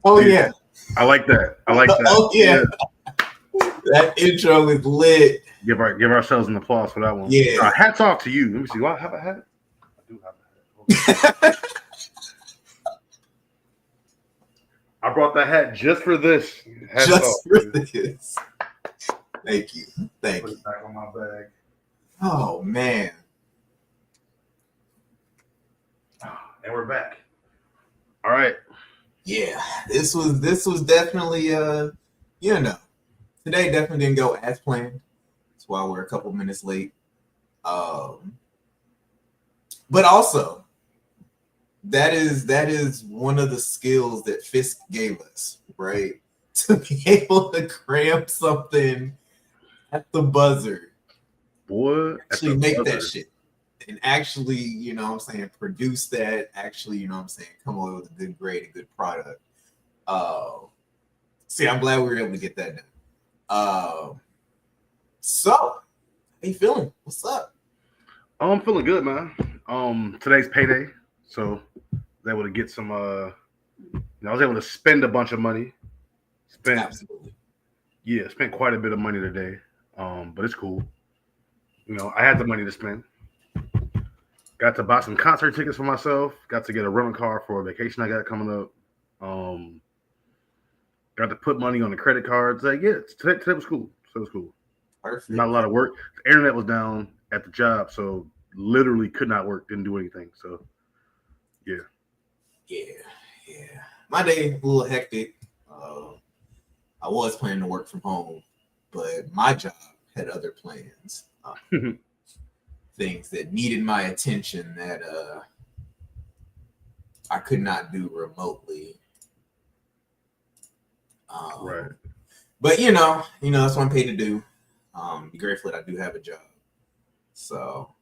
Oh Dude, yeah. I like that. I like that. Oh yeah. That intro is lit. Give ourselves an applause for that one. Yeah. Hats off to you. Let me see. Do I have a hat? I do have a hat. I brought that hat just for this. Hats off. Just for this. Thank you. Thank Put you. it back on my bag. Oh man. And we're back. All right. Yeah. This was definitely today definitely didn't go as planned. That's why we're a couple minutes late. But also that is one of the skills that Fisk gave us, right? To be able to cram something at the buzzer, Boy, actually make that shit, and actually, produce that, actually, come away with a good grade, a good product. See, I'm glad we were able to get that done. So, how you feeling? What's up? I'm feeling good, man. Today's payday, so I was able to get some. I was able to spend a bunch of money. Absolutely. Spent quite a bit of money today. But it's cool. I had the money to spend. Got to buy some concert tickets for myself. Got to get a rental car for a vacation I got coming up. Got to put money on the credit cards. Today was cool. So it was cool. Perfect. Not a lot of work. The internet was down at the job, so literally could not work. Didn't do anything. So, yeah. Yeah. My day a little hectic. I was planning to work from home, but my job had other plans. Things that needed my attention that I could not do remotely. Right. But that's what I'm paid to do. Be grateful that I do have a job. So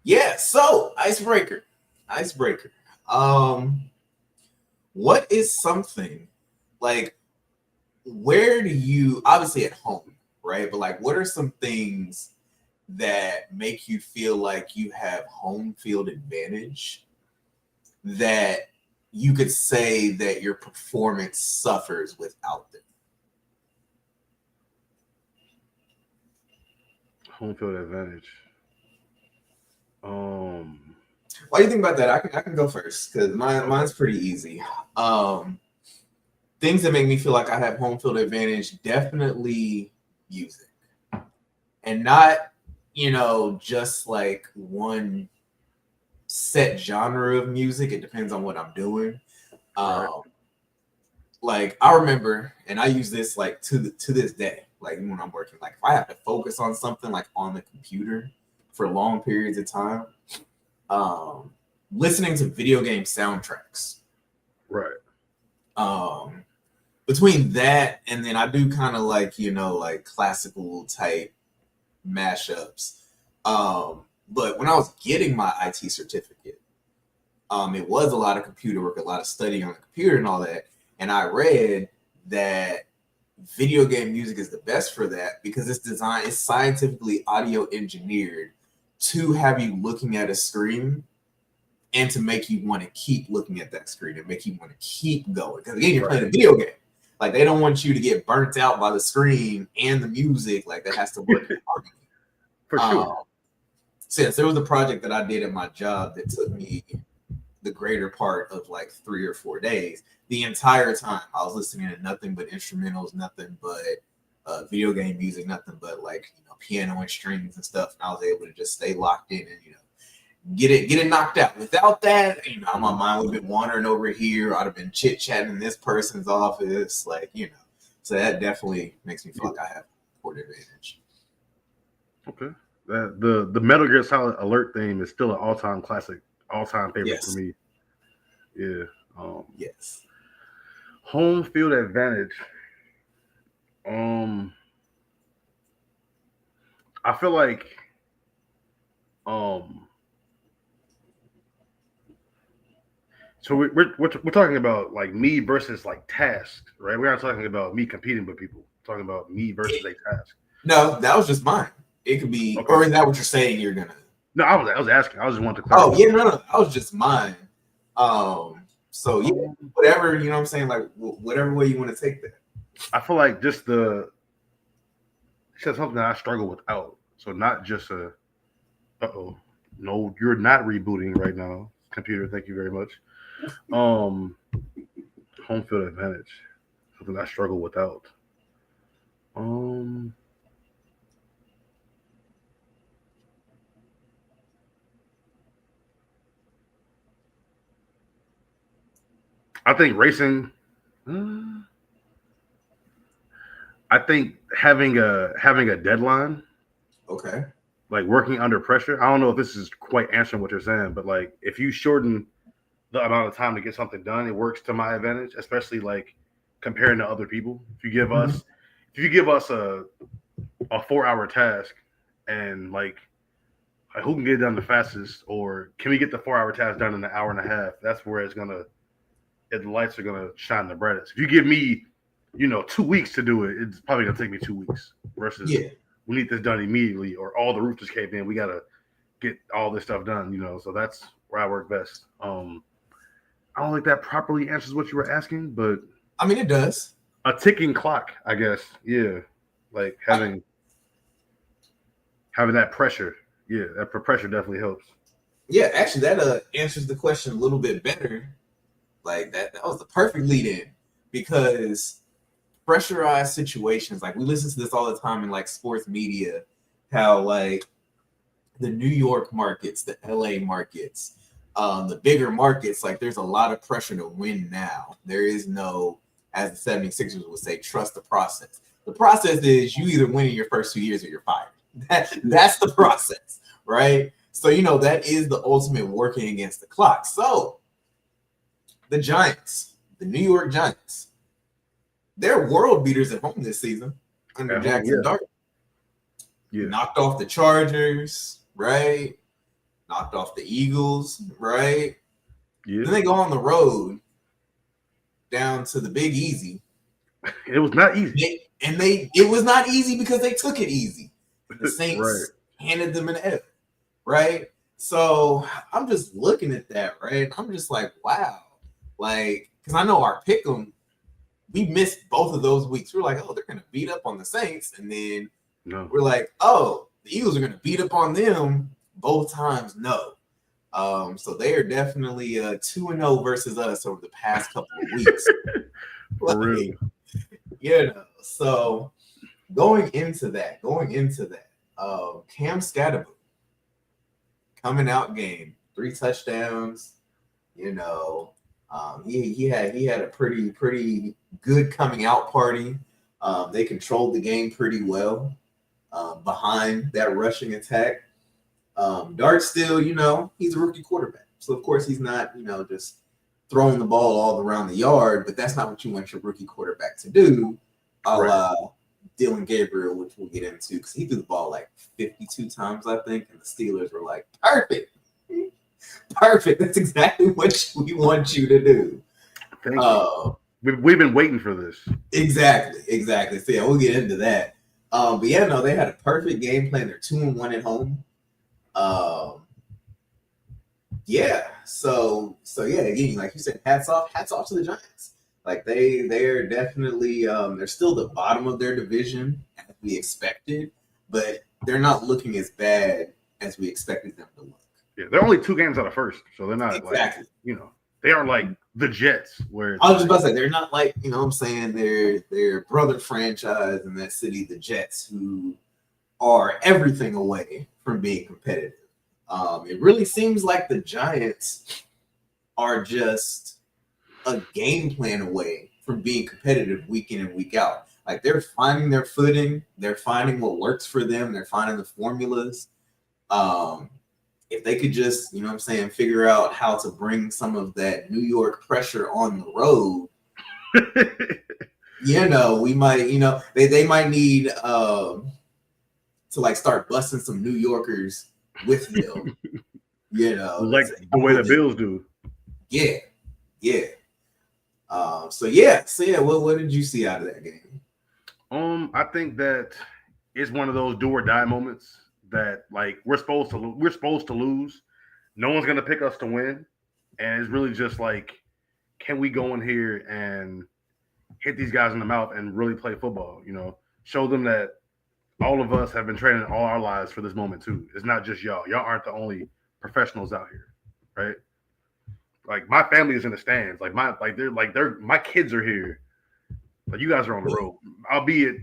yeah. So icebreaker. What is something like? Where do you, obviously at home, right? But like, what are some things that make you feel like you have home field advantage that you could say that your performance suffers without them? Home field advantage. Why do you think about that? I can go first because mine's pretty easy. Things that make me feel like I have home field advantage, definitely music, and not just like one set genre of music. It depends on what I'm doing. Right. Like I remember, and I use this like to this day. Like when I'm working, like if I have to focus on something like on the computer for long periods of time, listening to video game soundtracks. Right. Between that and then I do kind of like like classical type mashups. But when I was getting my IT certificate, it was a lot of computer work, a lot of studying on the computer and all that. And I read that video game music is the best for that because it's scientifically audio engineered to have you looking at a screen and to make you want to keep looking at that screen and make you want to keep going. Because again, you're playing a video game. Like they don't want you to get burnt out by the screen and the music. Like that has to work in harmony. For sure. Since there was a project that I did at my job that took me the greater part of like 3 or 4 days. The entire time I was listening to nothing but instrumentals, nothing but video game music, nothing but like piano and strings and stuff. And I was able to just stay locked in and get it knocked out. Without that, my mind would have been wandering over here. I'd have been chit chatting in this person's office, So that definitely makes me feel like I have port advantage. Okay. The Metal Gear Solid Alert theme is still an all-time classic, all-time favorite for me. Yeah. Yes. Home field advantage. I feel like so we're talking about like me versus like task, right? We're not talking about me competing with people. We're talking about me versus a task. No, that was just mine. It could be, okay. Or is that what you're saying? No, I was asking. I was just wanting to clarify. Oh yeah, no, that was just mine. So yeah, whatever, you know what I'm saying? Like whatever way you want to take that. I feel like just said something that I struggle without. So not just no, you're not rebooting right now, computer. Thank you very much. Um, home field advantage, something I struggle without. Um, I think racing. uh, I think having a deadline, Okay. like working under pressure. I don't know if this is quite answering what you're saying, but like if you shorten the amount of time to get something done, it works to my advantage, especially like comparing to other people. Mhm. If you give us a 4 hour task and like who can get it done the fastest, or can we get the 4 hour task done in an hour and a half? That's where the lights are gonna shine the brightest. If you give me, 2 weeks to do it, it's probably gonna take me 2 weeks versus Yeah. we need this done immediately, or all the roof just caved in. We gotta get all this stuff done. So that's where I work best. I don't think that properly answers what you were asking, but I mean, it does. a ticking clock, I guess. Yeah, like having that pressure. Yeah, that pressure definitely helps. Yeah, actually, that answers the question a little bit better. Like that was the perfect lead in because pressurized situations, like we listen to this all the time in like sports media, how like the New York markets, the LA markets, the bigger markets, like there's a lot of pressure to win now. There is no, as the 76ers would say, trust the process. The process is you either win in your first 2 years or you're fired. That's the process, right? So, that is the ultimate working against the clock. So, the Giants, the New York Giants, they're world beaters at home this season under At home, Jackson yeah, Dart. yeah, Knocked off the Chargers, right? Knocked off the Eagles, right? yeah. Then they go on the road down to the Big Easy. It was not easy, It was not easy because they took it easy. And the right? Saints handed them an F, right? So I'm just looking at that, right? I'm just like, wow. Like, because I know our pick 'em, we missed both of those weeks. We are like, oh, they're gonna beat up on the Saints, and then No, we're like, oh, the Eagles are gonna beat up on them both times. No. So they are definitely 2-0 versus us over the past couple of weeks. for Like, real. So going into that, Cam Scatterbo coming out game, 3 touchdowns. You know, he had a pretty good coming out party. They controlled the game pretty well behind that rushing attack. Dart still, he's a rookie quarterback, so of course he's not, just throwing the ball all around the yard. But that's not what you want your rookie quarterback to do, a Right. la Dylan Gabriel, which we'll get into because he threw the ball like 52 times, I think, and the Steelers were like, perfect. Perfect. That's exactly what we want you to do. Thank you. Uh, We've been waiting for this. exactly. So yeah, we'll get into that. But yeah, no, they had a perfect game plan. They're 2-1 at home. Yeah. So yeah, again, like you said, hats off to the Giants. Like they're definitely they're still the bottom of their division as we expected, but they're not looking as bad as we expected them to look. Yeah, they're only 2 games out of first, so they're not Exactly. they aren't like the Jets where I was just about to say they're not like, what I'm saying, they're brother franchise in that city, the Jets, who are everything away from being competitive. It really seems like the Giants are just a game plan away from being competitive week in and week out. Like they're finding their footing, they're finding what works for them, they're finding the formulas. If they could just, figure out how to bring some of that New York pressure on the road, we might, they might need to like start busting some New Yorkers with them, like the way the Bills do. Yeah. So yeah. What did you see out of that game? I think that it's one of those do or die moments that like we're supposed to lose. No one's gonna pick us to win, and it's really just like can we go in here and hit these guys in the mouth and really play football? Show them that all of us have been training all our lives for this moment too. It's not just y'all. Y'all aren't the only professionals out here, right? Like my family is in the stands. My kids are here. Like you guys are on the road. Albeit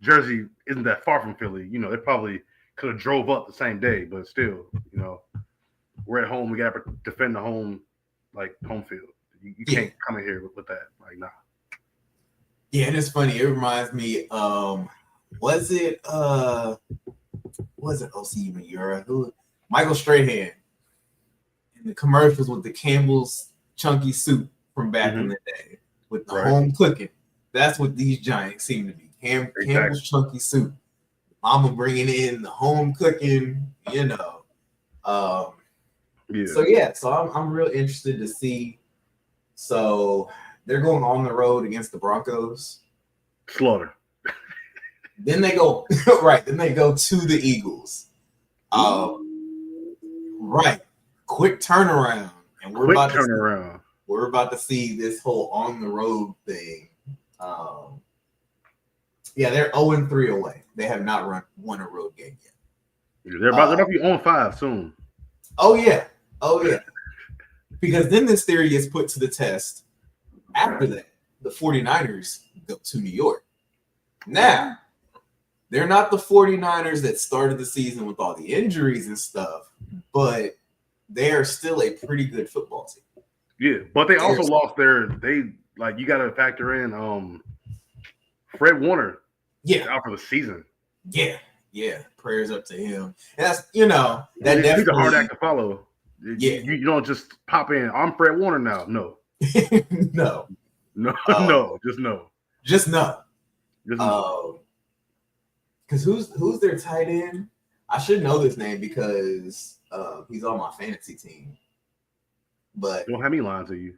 Jersey isn't that far from Philly. They probably could have drove up the same day, but still, we're at home. We got to defend the home field. You can't come in here with that. Like, nah. Yeah, and it's funny. It reminds me. Was it OC Miura? Michael Strahan in the commercials with the Campbell's chunky soup from back in the day with the home cooking. That's what these Giants seem to be. Campbell's chunky soup. Mama bringing in the home cooking. So I'm real interested to see. So they're going on the road against the Broncos. Slaughter. Then they go Then they go to the Eagles. Quick turnaround, and we're about to see this whole on the road thing. They're 0-3 away. They have not won a road game yet. They're about to be on 5 soon. Oh yeah. Because then this theory is put to the test. After that, the 49ers go to New York. Now, they're not the 49ers that started the season with all the injuries and stuff, but they are still a pretty good football team. Yeah, but they also lost you got to factor in Fred Warner. Yeah. Out for the season. Yeah. Prayers up to him. And that's, that definitely a hard act to follow. Yeah. You don't just pop in, I'm Fred Warner now. No. No. Just no. Just no. Because who's their tight end? I should know this name because he's on my fantasy team. But you don't have any lines of you.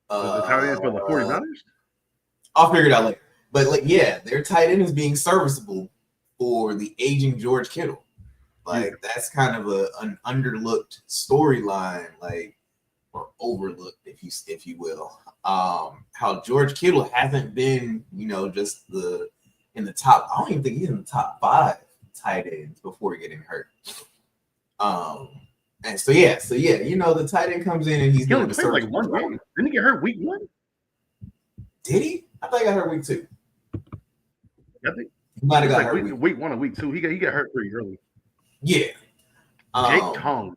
The tight end for the 49ers? I'll figure it out later. But their tight end is being serviceable for the aging George Kittle. That's kind of an underlooked storyline, or overlooked, if you will. How George Kittle hasn't been, just in the top. I don't even think he's in the top 5 tight ends before getting hurt. And the tight end comes in and he's only played one game. Didn't he get hurt week 1? Did he? I thought he got hurt week 2. I think he might have got hurt week 1 or week 2. He got hurt pretty early. Yeah. Jake Thomas.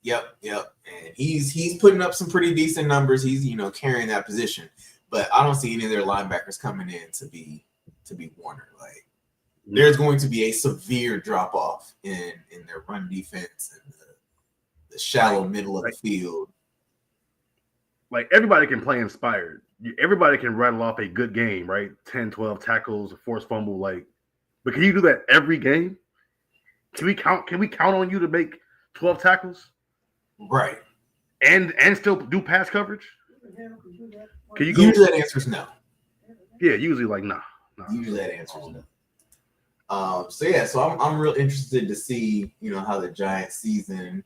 Yep. And he's putting up some pretty decent numbers. He's carrying that position, but I don't see any of their linebackers coming in to be Warner. There's going to be a severe drop off in their run defense and the shallow middle of the field. Everybody can play inspired. Everybody can rattle off a good game, right? 10, 12 tackles, a forced fumble, but can you do that every game? Can we count on you to make 12 tackles? Right. And still do pass coverage? Can you go? Usually that answer is no. Yeah, usually nah. Usually that answer is no. So I'm real interested to see, how the Giants season,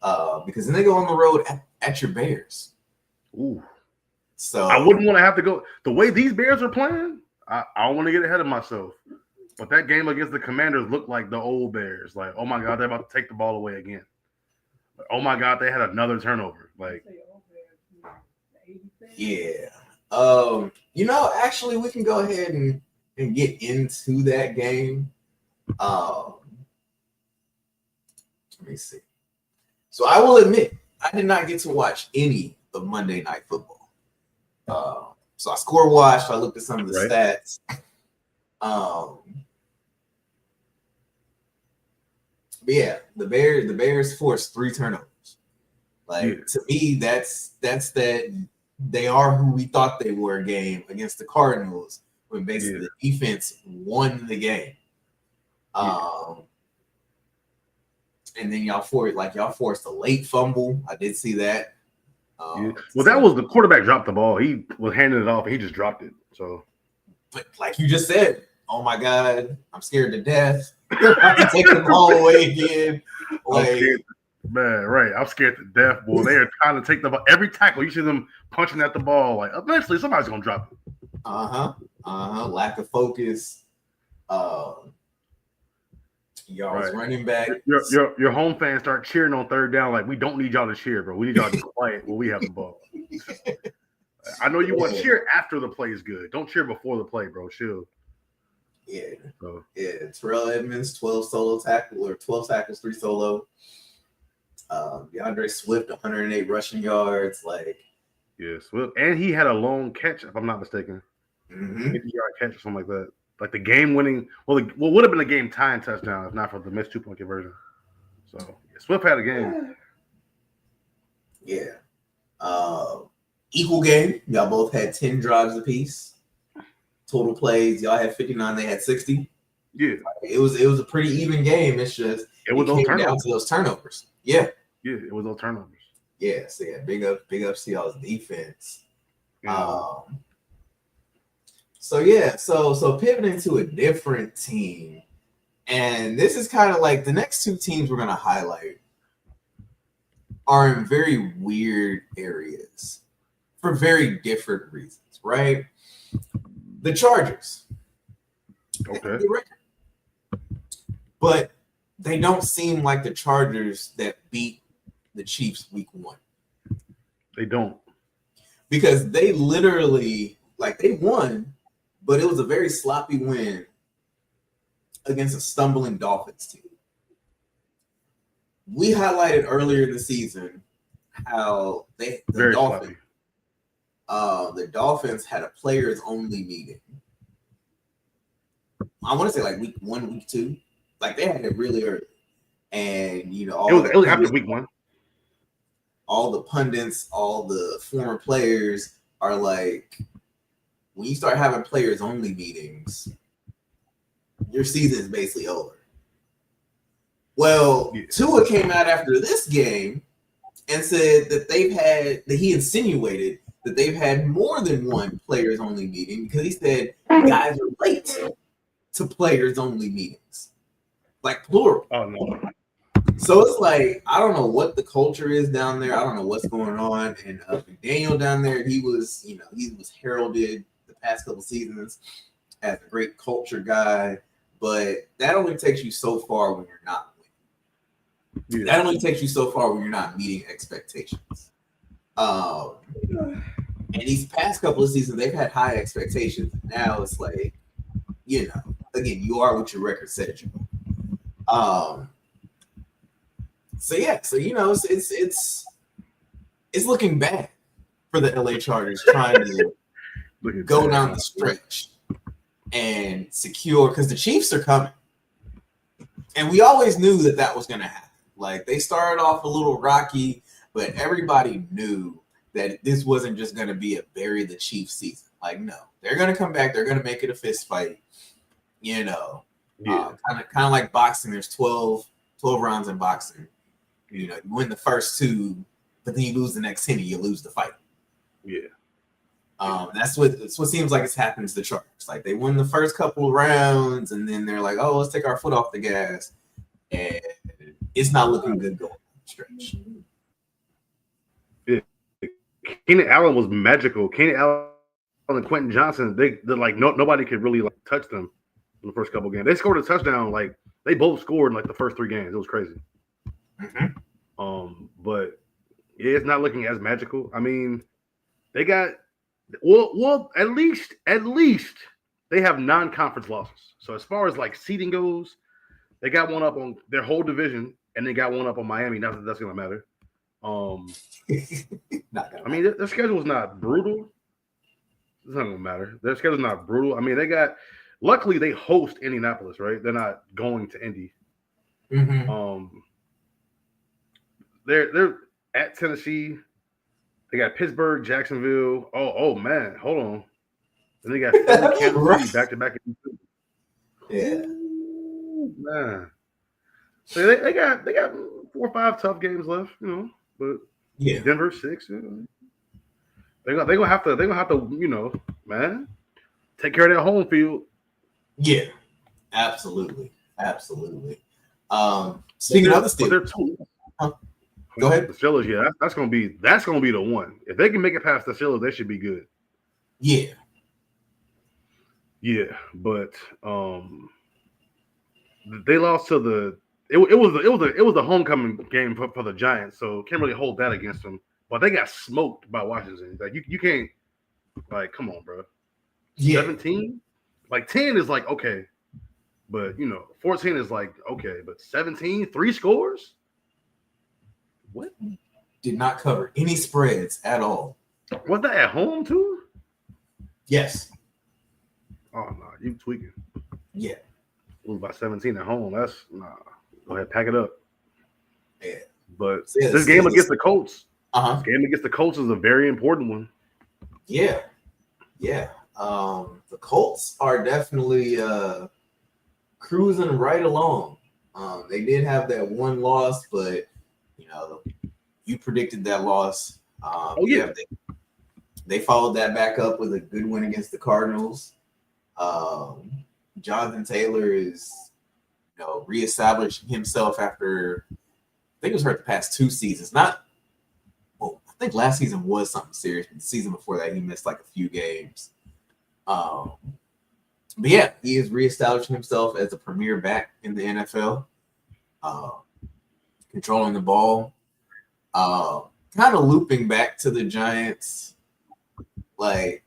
because then they go on the road at your Bears. Ooh. So I wouldn't want to have to go the way these Bears are playing. I don't want to get ahead of myself. But that game against the Commanders looked like the old Bears. Oh my God, they're about to take the ball away again. Oh my God, they had another turnover. Yeah. Actually, we can go ahead and get into that game. Let me see. So I will admit, I did not get to watch any of Monday Night Football. So I score watched. I looked at some of the stats. But yeah, the Bears forced 3 turnovers. To me, that's that they are who we thought they were game against the Cardinals when basically the defense won the game. And then y'all forced a late fumble. I did see that. Well, that was the quarterback dropped the ball. He was handing it off and he just dropped it. So, but like you just said, oh my God, I'm scared to death. I can take the ball away again. Man, right. I'm scared to death, boy. They are trying to take the ball. Every tackle, you see them punching at the ball. Like, eventually, somebody's going to drop it. Lack of focus. Y'all's Right. running back. Your home fans start cheering on third down. Like, we don't need y'all to cheer, bro. We need y'all to be quiet when we have the ball. I know you want to cheer after the play is good. Don't cheer before the play, bro. Chill. Yeah. So, Yeah. Terrell Edmonds, 12 tackles, 3 solo. DeAndre Swift, 108 rushing yards. Like, yes. Well, and he had a long catch, if I'm not mistaken. 50 50-yard catch or something like that. Like the game-winning, well, would have been a game-tying touchdown if not for the missed 2-point conversion. So, yeah, Swift had a game. Yeah. Equal game. Y'all both had 10 drives apiece. Total plays. Y'all had 59. They had 60. Yeah. It was a pretty even game. It's just it was those came down to those turnovers. Yeah. Yeah, it was those turnovers. Yeah. So yeah, big up to y'all's defense. Yeah. So yeah, so pivoting to a different team, and this is kind of like the next 2 teams we're gonna highlight are in very weird areas for very different reasons, right? The Chargers, Okay, but they don't seem like the Chargers that beat the Chiefs week 1. they don't, because they literally they won. But it was a very sloppy win against a stumbling Dolphins team. We highlighted earlier in the season how the Dolphins had a players only meeting. I want to say like week 1, week 2. Like they had it really early. And it was after week 1. All the pundits, all the former players are like, when you start having players only meetings, your season is basically over. Well, Tua came out after this game and said that he insinuated that they've had more than one players only meeting, because he said guys are late to players only meetings, like plural. Oh no. So it's like, I don't know what the culture is down there. I don't know what's going on. And Daniel down there, he was heralded the past couple seasons as a great culture guy, but that only takes you so far when you're not winning. Yeah. That only takes you so far when you're not meeting expectations. And these past couple of seasons, they've had high expectations. Now it's like, again, you are what your record said you are. So it's looking bad for the LA Chargers trying to go down the stretch and secure, because the Chiefs are coming, and we always knew that was going to happen. Like, they started off a little rocky, but everybody knew that this wasn't just going to be a bury the Chiefs season. Like, no, they're going to come back. They're going to make it a fist fight. Kind of like boxing. There's 12 rounds in boxing. You win the first 2, but then you lose the next 10 and you lose the fight. Yeah. That's what seems like it's happened to the Chargers. Like, they win the first couple of rounds, and then they're like, oh, let's take our foot off the gas. And it's not looking good going down the stretch. Yeah. Keenan Allen was magical. Keenan Allen and Quentin Johnson, they're like, nobody could really touch them in the first couple of games. They scored a touchdown. Like, they both scored in the first 3 games. It was crazy. Mm-hmm. But yeah, it's not looking as magical. I mean, they got at least they have non-conference losses. So as far as seeding goes, they got one up on their whole division, and they got one up on Miami. Not that that's gonna matter. I mean, their schedule is not brutal. It's not gonna matter. Their schedule's not brutal. I mean, luckily they host Indianapolis, right? They're not going to Indy. Mm-hmm. They're at Tennessee. They got Pittsburgh, Jacksonville. Oh man, hold on. And they got Philly, Kansas City back to back. Yeah, man. So they got 4 or 5 tough games left, But yeah, Denver 6. They're gonna have to, man, take care of that home field. Yeah, absolutely. Speaking of the Steelers, Go ahead. The Steelers, yeah, that's gonna be the one. If they can make it past the Steelers, they should be good. Yeah. Yeah, but they lost to the. It was a homecoming game for the Giants, so can't really hold that against them. But they got smoked by Washington. Like you can't, like, come on, bro. Yeah. 17, like 10 is like okay, but 14 is like okay, but 17, 3 scores. What? Did not cover any spreads at all. Was that at home too? Yes. Oh no, you tweaking. Yeah. Lose by 17 at home. That's nah. Go ahead, pack it up. Yeah. But Yeah, this game against the Colts, this game against the Colts is a very important one. Yeah. Yeah. The Colts are definitely cruising right along. They did have that one loss, but you predicted that loss. They followed that back up with a good win against the Cardinals. Jonathan Taylor is, reestablishing himself after, I think it was hurt the past 2 seasons. I think last season was something serious, but the season before that he missed like a few games. But yeah, he is reestablishing himself as a premier back in the NFL, controlling the ball, kind of looping back to the Giants. Like,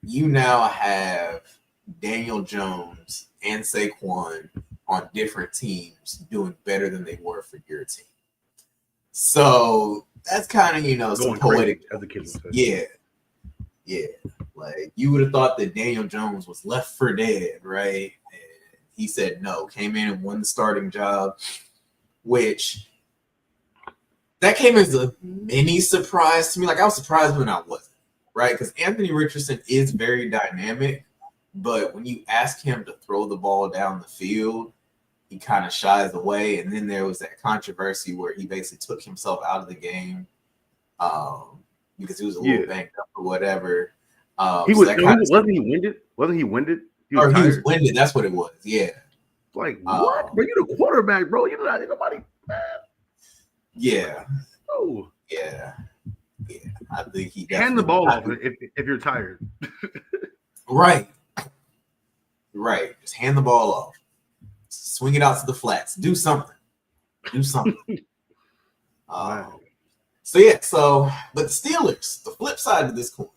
you now have Daniel Jones and Saquon on different teams doing better than they were for your team. So that's kind of, some poetic, as the kids would say. Yeah. Like, you would have thought that Daniel Jones was left for dead, right? And he said no, came in and won the starting job, which that came as a mini surprise to me. Like, I was surprised when I wasn't, right? Because Anthony Richardson is very dynamic, but when you ask him to throw the ball down the field, he kind of shies away. And then there was that controversy where he basically took himself out of the game because he was a little banged up or whatever. Wasn't he winded? He was winded. That's what it was. Yeah. Like, what? Bro, you the quarterback, bro. You not nobody. Yeah. Oh. Yeah. I think he hand the ball off if you're tired. Right. Just hand the ball off. Swing it out to the flats. Do something. But the Steelers, the flip side of this coin,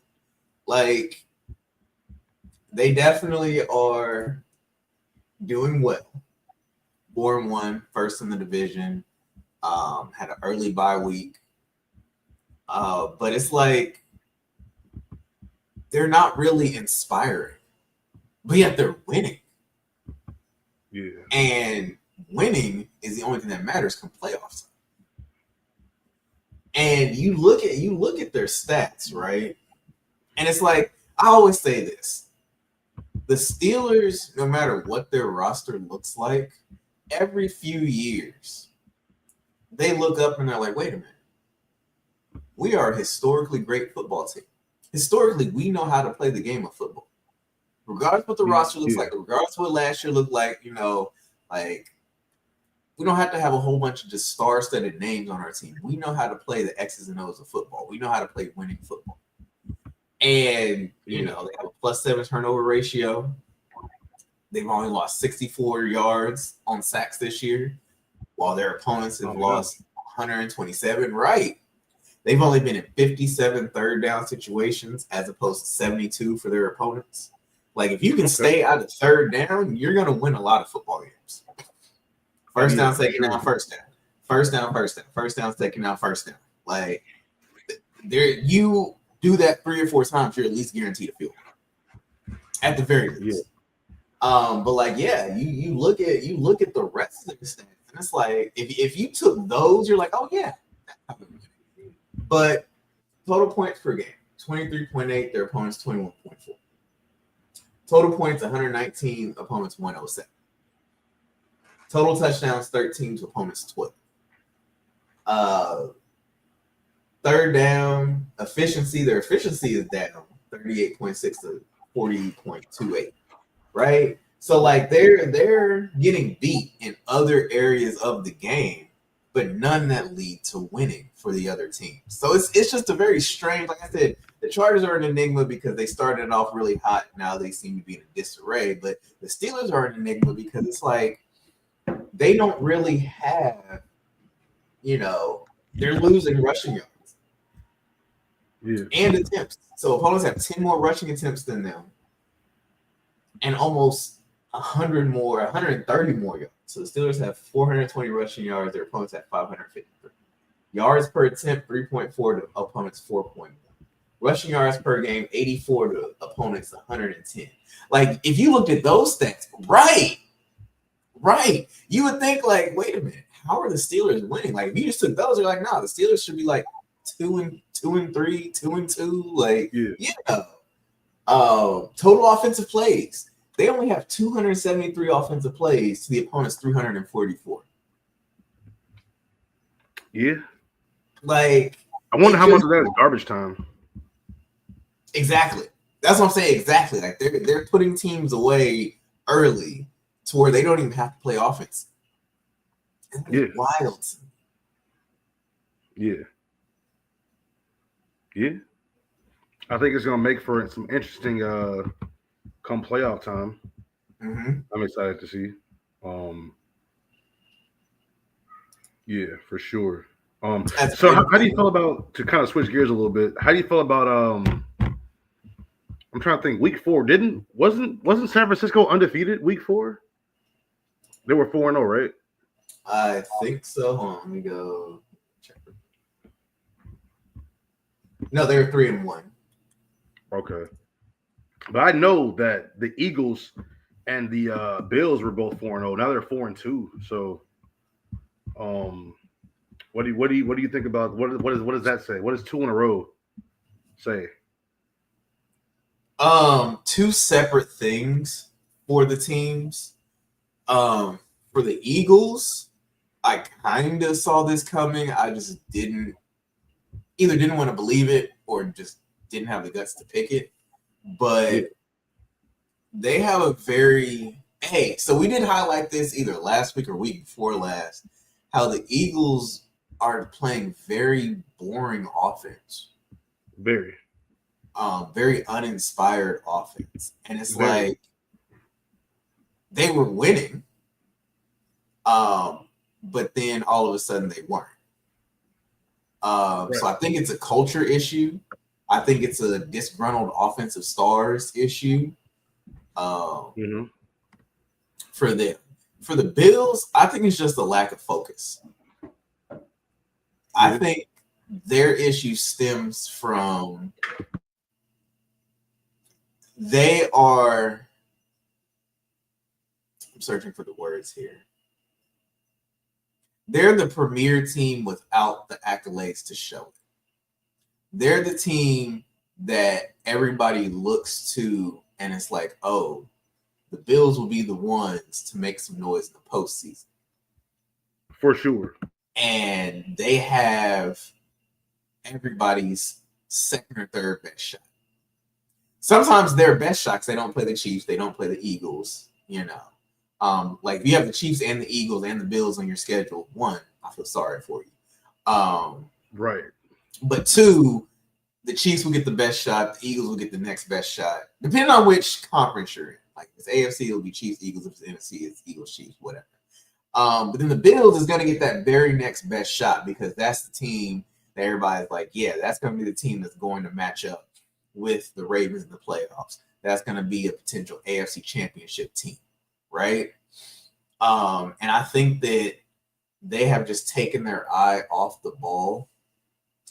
like, they definitely are doing well. 4-1, first in the division. Had an early bye week. But it's like they're not really inspiring, but yet they're winning. Yeah. And winning is the only thing that matters come playoffs. And you look at their stats, right? And it's like, I always say this. The Steelers, no matter what their roster looks like, every few years, they look up and they're like, wait a minute. We are a historically great football team. Historically, we know how to play the game of football. Regardless of what the roster looks like, regardless of what last year looked like, like, we don't have to have a whole bunch of just star-studded names on our team. We know how to play the X's and O's of football. We know how to play winning football. And, they have a +7 turnover ratio. They've only lost 64 yards on sacks this year, while their opponents have lost 127. Right. They've only been in 57 third down situations as opposed to 72 for their opponents. Like, if you can stay out of third down, you're going to win a lot of football games. First down, second down, first down. First down, first down. First down, second down, first down. Like, you do that 3 or 4 times, you're at least guaranteed a field goal. At the very least. But like, you look at the rest of the stats, and it's like, if you took those, you're like, oh yeah. But total points per game, 23.8, their opponents 21.4. Total points 119, opponents 107. Total touchdowns 13 to opponents 12. Third down efficiency, their efficiency is down 38.6 to 40.28. Right? So like they're getting beat in other areas of the game, but none that lead to winning for the other team. So it's just a very strange. Like I said, the Chargers are an enigma because they started off really hot. Now they seem to be in a disarray. But the Steelers are an enigma because it's like they don't really have, they're losing rushing yards and attempts. So opponents have 10 more rushing attempts than them and almost 130 more yards. So the Steelers have 420 rushing yards. Their opponents have 553. Yards per attempt, 3.4 to opponents, 4.1. Rushing yards per game, 84 to opponents, 110. Like, if you looked at those stats, right, you would think, like, wait a minute, how are the Steelers winning? Like, if you just took those, you're like, no, the Steelers should be like 2-3, 2-2. Like, total offensive plays. They only have 273 offensive plays to the opponent's 344. Yeah. Like, I wonder how much of that is garbage time. Exactly. That's what I'm saying. Exactly. Like they're putting teams away early to where they don't even have to play offense. Yeah. Wild. Yeah. Yeah. I think it's gonna make for some interesting come playoff time. Mm-hmm. I'm excited to see. Yeah, for sure. So how do you feel about, to kind of switch gears a little bit? How do you feel about I'm trying to think. Week 4 wasn't San Francisco undefeated week 4? They were 4-0, right? I think so. Hold on, let me go check. No, they were 3-1. Okay. But I know that the Eagles and the Bills were both 4-0. Now they're 4-2. So, what do you think about what does that say? What does 2 in a row say? Two separate things for the teams. For the Eagles, I kind of saw this coming. I just didn't want to believe it or just didn't have the guts to pick it. But they have a so we did highlight this either last week or week before last, how the Eagles are playing very boring offense. Very uninspired offense. And it's like they were winning, but then all of a sudden they weren't. So I think it's a culture issue. I think it's a disgruntled offensive stars issue for them. For the Bills, I think it's just a lack of focus. I think their issue stems from I'm searching for the words here. They're the premier team without the accolades to show it. They're the team that everybody looks to and it's like, oh, the Bills will be the ones to make some noise in the postseason. For sure. And they have everybody's second or third best shot. Sometimes their best shots, they don't play the Chiefs, they don't play the Eagles, like if you have the Chiefs and the Eagles and the Bills on your schedule, 1, I feel sorry for you. Right. But 2, the Chiefs will get the best shot, the Eagles will get the next best shot, depending on which conference you're in. Like if it's AFC, it'll be Chiefs, Eagles. If it's NFC, it's Eagles, Chiefs, whatever. But then the Bills is going to get that very next best shot because that's the team that everybody's like, yeah, that's going to be the team that's going to match up with the Ravens in the playoffs. That's going to be a potential AFC championship team, right? And I think that they have just taken their eye off the ball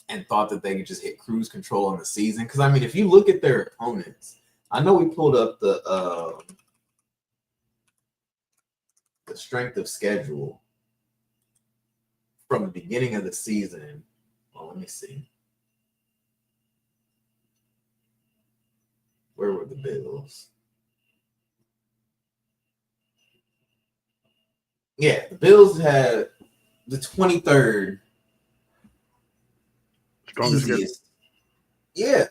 and thought that they could just hit cruise control on the season. Because, I mean, if you look at their opponents, I know we pulled up the strength of schedule from the beginning of the season. Well, let me see. Where were the Bills? Yeah, the Bills had the 23rd strongest easiest. Yeah,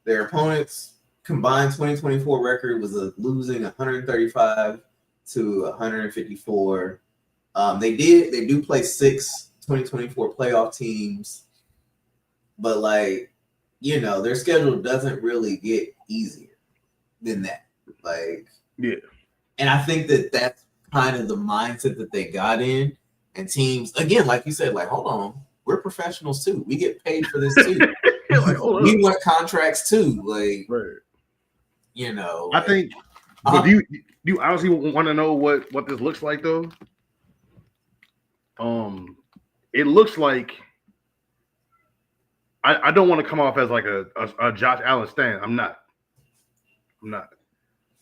their opponents' combined 2024 record was losing 135 to 154. They do play 6 2024 playoff teams, but like, their schedule doesn't really get easier than that. Like, Yeah. And I think that that's kind of the mindset that they got in. And teams, again, like you said, like, hold on, we're professionals too. We get paid for this too. Like, hold We up. want contracts too. Like, Right. like, I think. But do you honestly want to know what this looks like though? It looks like I don't want to come off as like a Josh Allen stan. I'm not.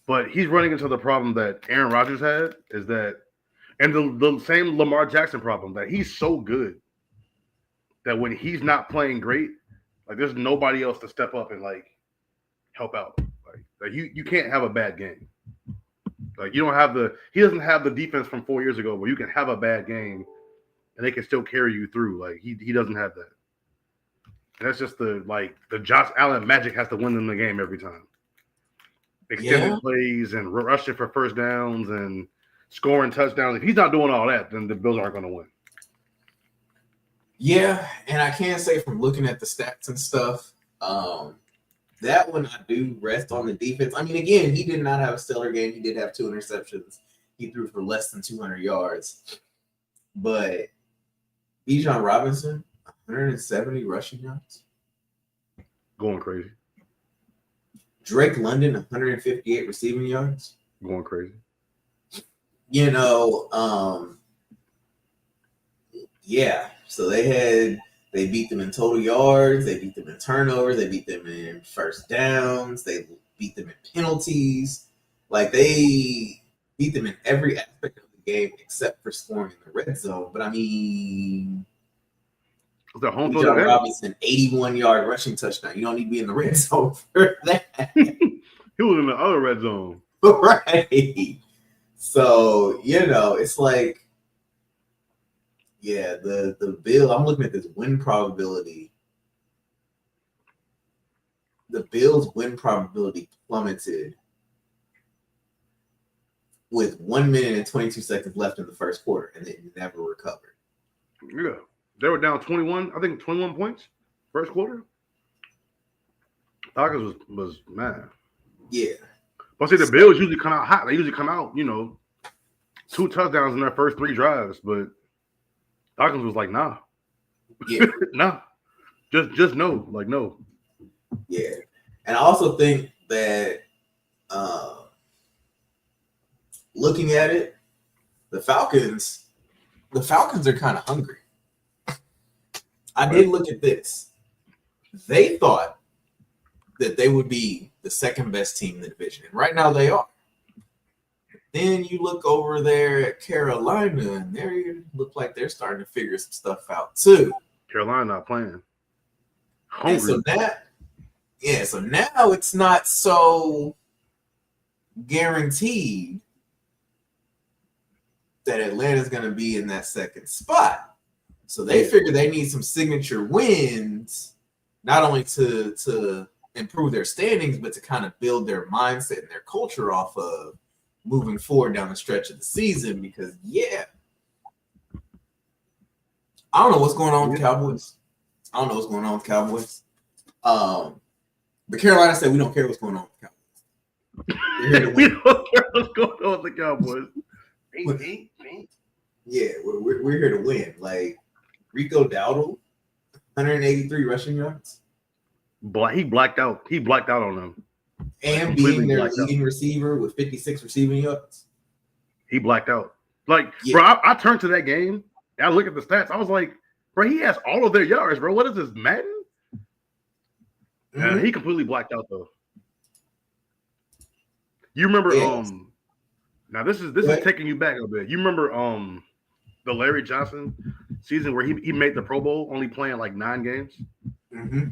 But he's running into the problem that Aaron Rodgers had, is that, and the same Lamar Jackson problem, that he's so good that when he's not playing great, like there's nobody else to step up and like help out. Like you can't have a bad game. Like he doesn't have the defense from 4 years ago where you can have a bad game and they can still carry you through. Like he doesn't have that. And that's just the Josh Allen magic has to win them the game every time. Extended plays and rushing for first downs and scoring touchdowns. If he's not doing all that, then the Bills aren't going to win. Yeah, and I can say from looking at the stats and stuff, that one I do rest on the defense. I mean, again, he did not have a stellar game. He did have 2 interceptions. He threw for less than 200 yards. But Bijan Robinson, 170 rushing yards. Going crazy. Drake London, 158 receiving yards. Going crazy. Yeah. So they beat them in total yards. They beat them in turnovers. They beat them in first downs. They beat them in penalties. Like, they beat them in every aspect of the game except for scoring in the red zone. But I mean, Bijan Robinson, 81-yard rushing touchdown. You don't need to be in the red zone for that. He was in the other red zone. Right. So, it's like, yeah, the Bill, I'm looking at this win probability. The Bills' win probability plummeted with 1 minute and 22 seconds left in the first quarter, and they never recovered. Yeah. They were down 21 points first quarter. Falcons was mad. Yeah. But see, the Bills usually come out hot. They usually come out, 2 touchdowns in their first 3 drives. But Falcons was like, nah. Yeah. Nah. Just no. Like, no. Yeah. And I also think that looking at it, the Falcons are kind of hungry. I did look at this. They thought that they would be the second best team in the division. And right now they are. Then you look over there at Carolina, and they look like they're starting to figure some stuff out too. Carolina not playing. Hungry. So now it's not so guaranteed that Atlanta's going to be in that second spot. So they figure they need some signature wins, not only to improve their standings, but to kind of build their mindset and their culture off of moving forward down the stretch of the season. Because, I don't know what's going on with the Cowboys. But Carolina said we don't care what's going on with the Cowboys. We don't care what's going on with the Cowboys. Yeah, we're here to win. Like, Rico Dowdle, 183 rushing yards. He blacked out. He blacked out on them. And being their leading receiver with 56 receiving yards. He blacked out. Like, bro, I turned to that game. I look at the stats. I was like, bro, he has all of their yards, bro. What is this, Madden? He completely blacked out, though. You remember, now this is taking you back a bit. You remember the Larry Johnson season where he made the Pro Bowl only playing like 9 games? Mm-hmm.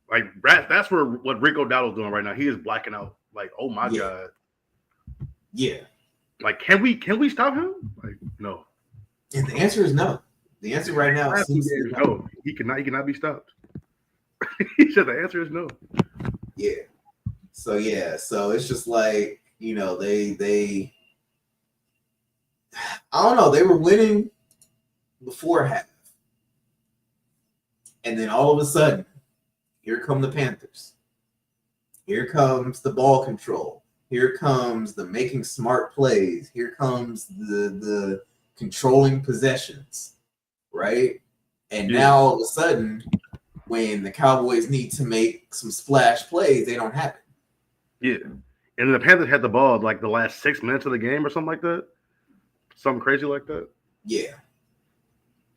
Like, that's what Rico Dowdle's doing right now. He is blacking out. Like, oh my God. Yeah. Like, can we stop him? Like, no. And the answer is no. The answer right now is no. He cannot be stopped. He said the answer is no. Yeah. So it's just like, they I don't know, they were winning before half. And then all of a sudden, here come the Panthers. Here comes the ball control. Here comes the making smart plays. Here comes the controlling possessions, right? And now all of a sudden, when the Cowboys need to make some splash plays, they don't have it. Yeah. And the Panthers had the ball like the last 6 minutes of the game or something like that. Something crazy like that. Yeah.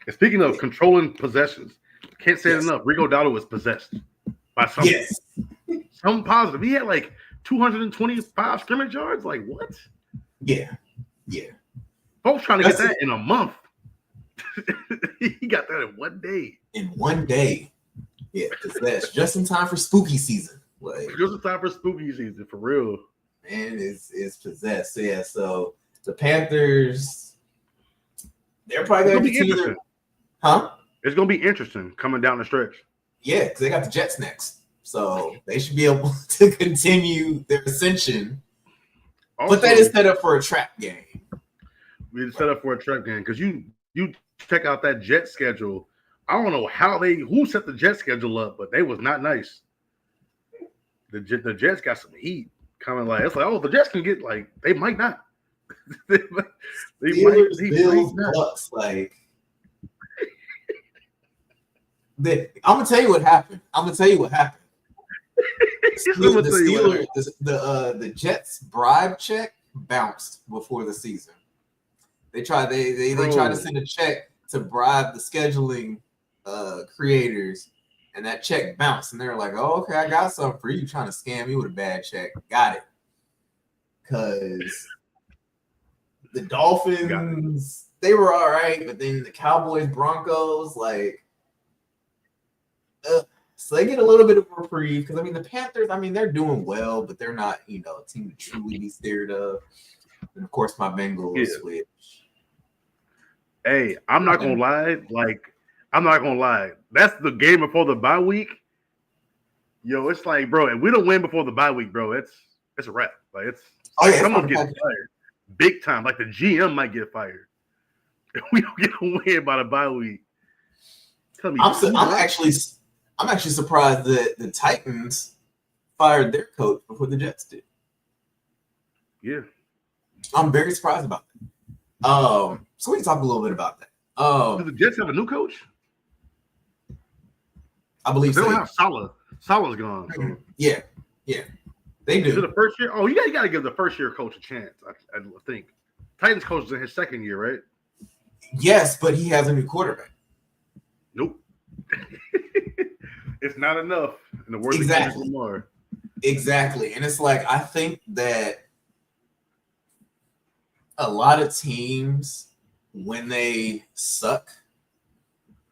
And speaking of controlling possessions, can't say it enough. Rico Dowdle was possessed by something. Yes. Something positive. He had like 225 scrimmage yards. Like what? Yeah. Yeah. Folks trying to get that in a month. He got that in one day. In one day. Yeah, because that's just in time for spooky season. Like, just in time for spooky season, for real. Man is possessed. So, yeah, so the Panthers, they're probably going to be interesting. Huh? It's going to be interesting coming down the stretch. Yeah, because they got the Jets next. So they should be able to continue their ascension. Also, but that is set up for a trap game. It's set up for a trap game because you check out that Jet schedule. I don't know who set the Jet schedule up, but they was not nice. The Jets got some heat coming. Like it's like, oh, the Jets can get like they might not. they Steelers, Bills, Bucks, like. I'm gonna tell you what happened. The Jets bribe check bounced before the season. They tried to send a check to bribe the scheduling creators, and that check bounced. And they were like, "Oh, okay, I got something for you. Trying to scam me with a bad check? Got it." Because the Dolphins, they were all right, but then the Cowboys, Broncos, like. So they get a little bit of a reprieve because the Panthers, they're doing well, but they're not, a team to truly be scared of. And of course, my Bengals, which. Hey, I'm not gonna lie. That's the game before the bye week. Yo, it's like, bro, if we don't win before the bye week, bro, it's a wrap. Like someone's getting fired, big time. Like the GM might get fired if we don't get a win by the bye week. Tell me, I'm actually surprised that the Titans fired their coach before the Jets did. Yeah. I'm very surprised about that. So we can talk a little bit about that. Do the Jets have a new coach? I believe they don't have Salah. Salah's gone. So. Yeah. They do. Is it the first year? Oh, you got to give the first year coach a chance, I think. Titans coach is in his second year, right? Yes, but he has a new quarterback. Nope. It's not enough in the words of Lamar. Exactly. And it's like, I think that a lot of teams, when they suck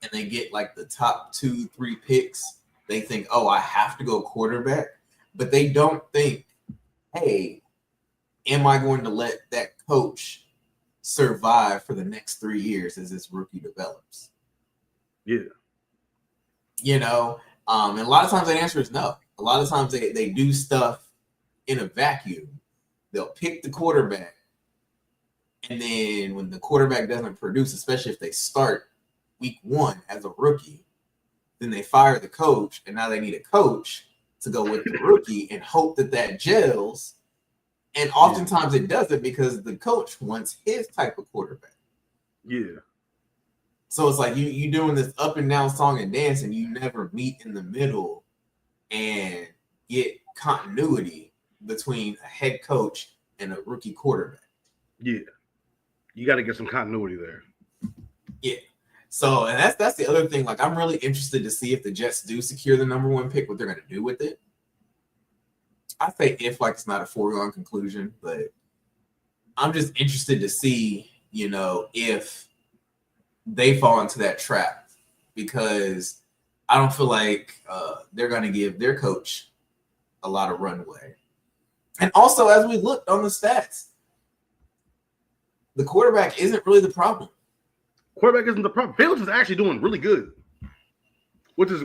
and they get like the top 2-3 picks, they think, oh, I have to go quarterback. But they don't think, hey, am I going to let that coach survive for the next 3 years as this rookie develops? Yeah. And a lot of times the answer is no. A lot of times they do stuff in a vacuum. They'll pick the quarterback. And then when the quarterback doesn't produce, especially if they start week 1 as a rookie, then they fire the coach. And now they need a coach to go with the rookie and hope that gels. And oftentimes it doesn't because the coach wants his type of quarterback. Yeah. So it's like you doing this up and down song and dance, and you never meet in the middle and get continuity between a head coach and a rookie quarterback. Yeah, you got to get some continuity there. Yeah. So, and that's the other thing. Like, I'm really interested to see if the Jets do secure the number 1 pick, what they're going to do with it. I say if, like, it's not a foregone conclusion, but I'm just interested to see, if they fall into that trap, because I don't feel like they're going to give their coach a lot of runway. And also, as we looked on the stats, the quarterback isn't really the problem. Quarterback isn't the problem. Fields is actually doing really good, which is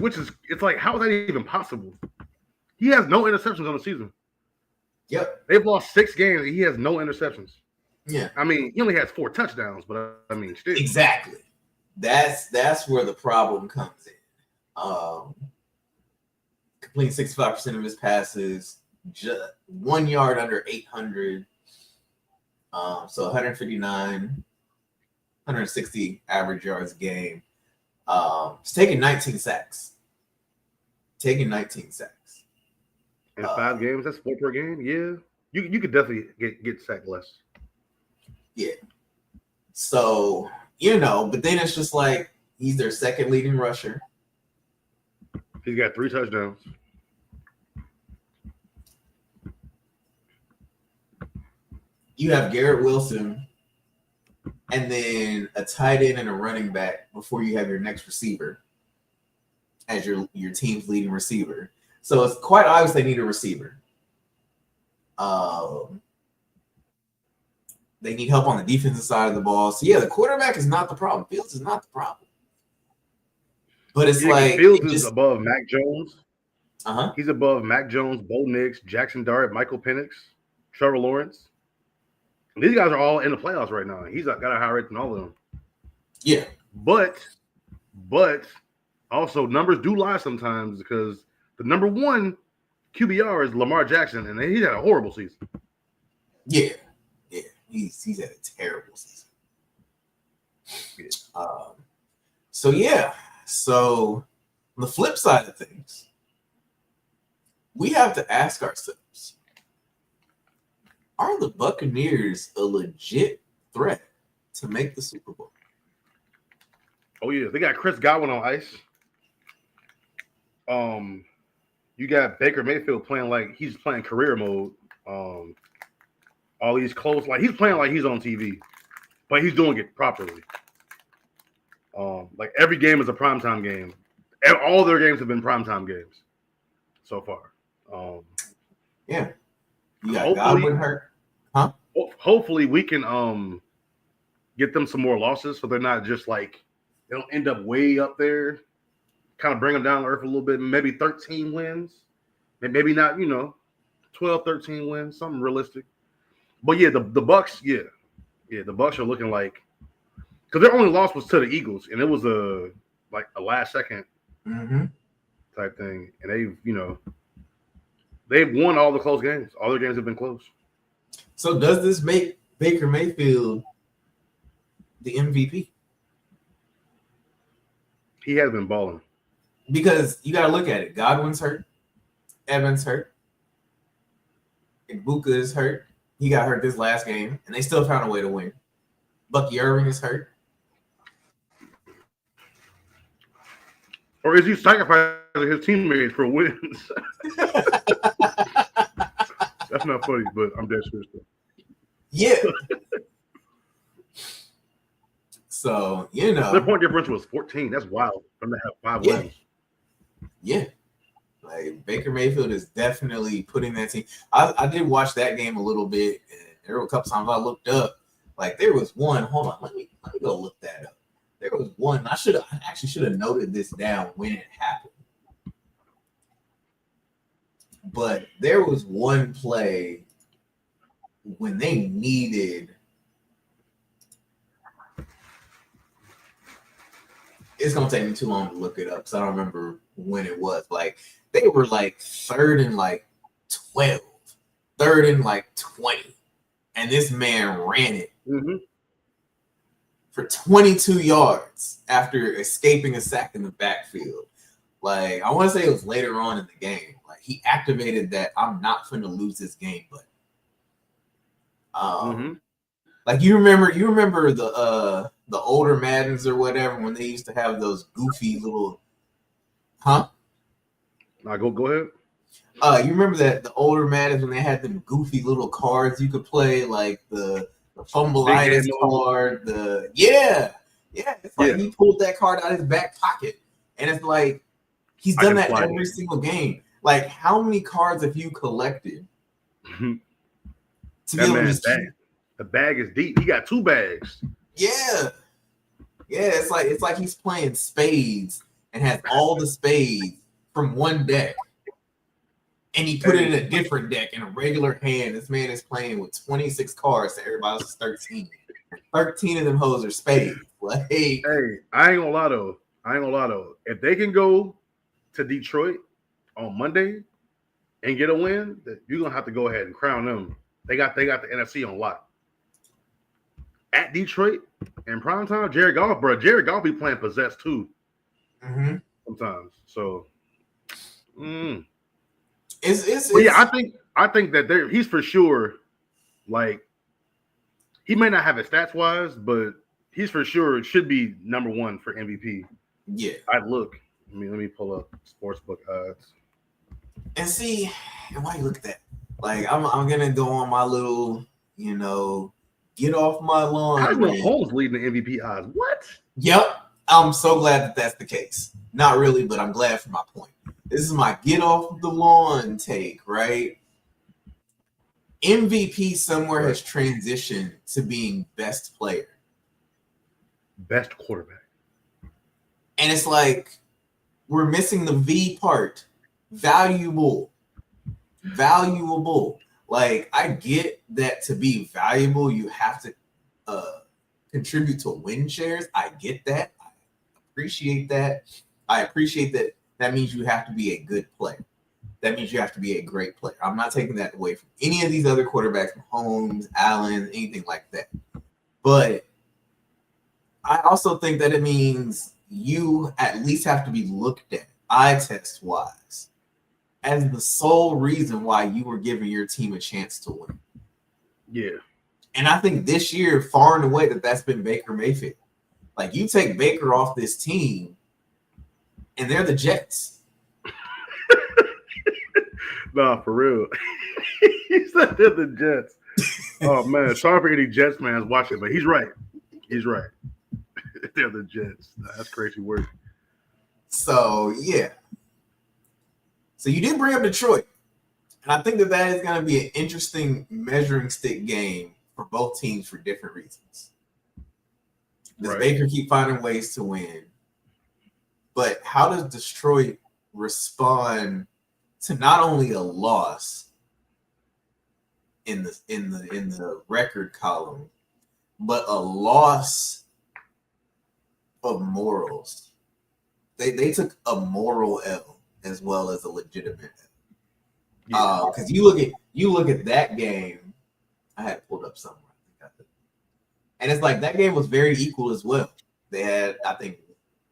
it's like, how is that even possible? He has no interceptions on the season. Yep. They've lost 6 games. He has no interceptions. Yeah. He only has 4 touchdowns, but still. Exactly. That's where the problem comes in. Completing 65% of his passes, just 1 yard under 800. So 159, 160 average yards a game. He's taking 19 sacks. In 5 games, that's 4 per game. Yeah, you could definitely get sacked less. Yeah. So, but then it's just like he's their second leading rusher. He's got 3 touchdowns. You have Garrett Wilson and then a tight end and a running back before you have your next receiver as your team's leading receiver. So it's quite obvious they need a receiver. They need help on the defensive side of the ball. So, yeah, the quarterback is not the problem. Fields is not the problem. But it's like Fields is above Mac Jones. Uh-huh. He's above Mac Jones, Bo Nix, Jackson Dart, Michael Penix, Trevor Lawrence. These guys are all in the playoffs right now. He's got a higher rate than all of them. Yeah. But also numbers do lie sometimes because the number 1 QBR is Lamar Jackson, and he had a horrible season. Yeah. Yeah. He's had a terrible season. Yeah. So on the flip side of things, we have to ask ourselves, are the Buccaneers a legit threat to make the Super Bowl? Oh, yeah. They got Chris Godwin on ice. You got Baker Mayfield playing like he's playing career mode. All these close, like he's playing like he's on TV, but he's doing it properly. Like every game is a primetime game. All their games have been primetime games so far. Yeah. You got Godwin hurt. Huh? Hopefully we can get them some more losses so they're not just like they don't end up way up there. Kind of bring them down to earth a little bit. Maybe 13 wins. Maybe not, 12, 13 wins. Something realistic. But yeah, the Bucs, yeah. Yeah, the Bucs are looking like because their only loss was to the Eagles, and it was a last second type thing. And they've won all the close games. All their games have been close. So does this make Baker Mayfield the MVP? He has been balling. Because you got to look at it. Godwin's hurt. Evans hurt. Ibuka is hurt. He got hurt this last game, and they still found a way to win. Bucky Irving is hurt. Or is he sacrificing his teammates for wins? That's not funny, but I'm dead serious. Yeah. So, their point difference was 14. That's wild. I'm going to have 5 wins. Yeah. Like Baker Mayfield is definitely putting that team. I did watch that game a little bit. And there were a couple times I looked up. Like there was one. Hold on, let me go look that up. There was one. I actually should have noted this down when it happened. But there was one play when they needed. It's gonna take me too long to look it up because I don't remember when it was. Like they were like 3rd and 12, 3rd and 20, and this man ran it for 22 yards after escaping a sack in the backfield. Like I want to say it was later on in the game. Like he activated that I'm not going to lose this game, but like you remember the older Maddens or whatever when they used to have those goofy little go ahead. You remember that the older Maddens when they had them goofy little cards you could play, like the fumbleitis card, it's like he pulled that card out of his back pocket, and it's like he's done that every single game. Like how many cards have you collected to be able to the bag is deep. He got 2 bags. Yeah, it's like he's playing spades and has all the spades from one deck, and he put it in a different deck in a regular hand. This man is playing with 26 cards, so everybody else is 13. 13 of them hoes are spades. Like, hey, I ain't gonna lie though. If they can go to Detroit on Monday and get a win, that you're gonna have to go ahead and crown them. They got the NFC on lock. At Detroit in prime time, Jared Goff, bro. Jared Goff be playing possessed too sometimes. So, but yeah, I think that he's for sure. Like, he may not have it stats wise, but he's for sure should be number one for MVP. Yeah, I'd look. Let me pull up sportsbook odds. and see, and why you look at that? Like, I'm gonna go on my little, get off my lawn. How's Mahomes leading the MVP odds? What? Yep, I'm so glad that that's the case. Not really, but I'm glad for my point. This is my get off the lawn take, right? MVP somewhere has transitioned to being best player. Best quarterback. And it's like we're missing the V part. Valuable. Like, I get that to be valuable, you have to contribute to win shares. I get that. I appreciate that. I appreciate that. That means you have to be a good player. That means you have to be a great player. I'm not taking that away from any of these other quarterbacks, Mahomes, Allen, anything like that. But I also think that it means you at least have to be looked at, eye test wise, as the sole reason why you were giving your team a chance to win. Yeah. And I think this year, far and away, that's been Baker Mayfield. Like, you take Baker off this team, and they're the Jets. Nah, for real. He said they're the Jets. Oh, man. Sorry for any Jets fans watching, but he's right. He's right. They're the Jets. That's crazy word. So, yeah. So you did bring up Detroit. And I think that is going to be an interesting measuring stick game for both teams for different reasons. Does Baker keep finding ways to win? But how does Detroit respond to not only a loss in the record column, but a loss of morals? They took a moral L as well as a legitimate L. Because you look at that game, I had it pulled up somewhere. And it's like that game was very equal as well. They had, I think,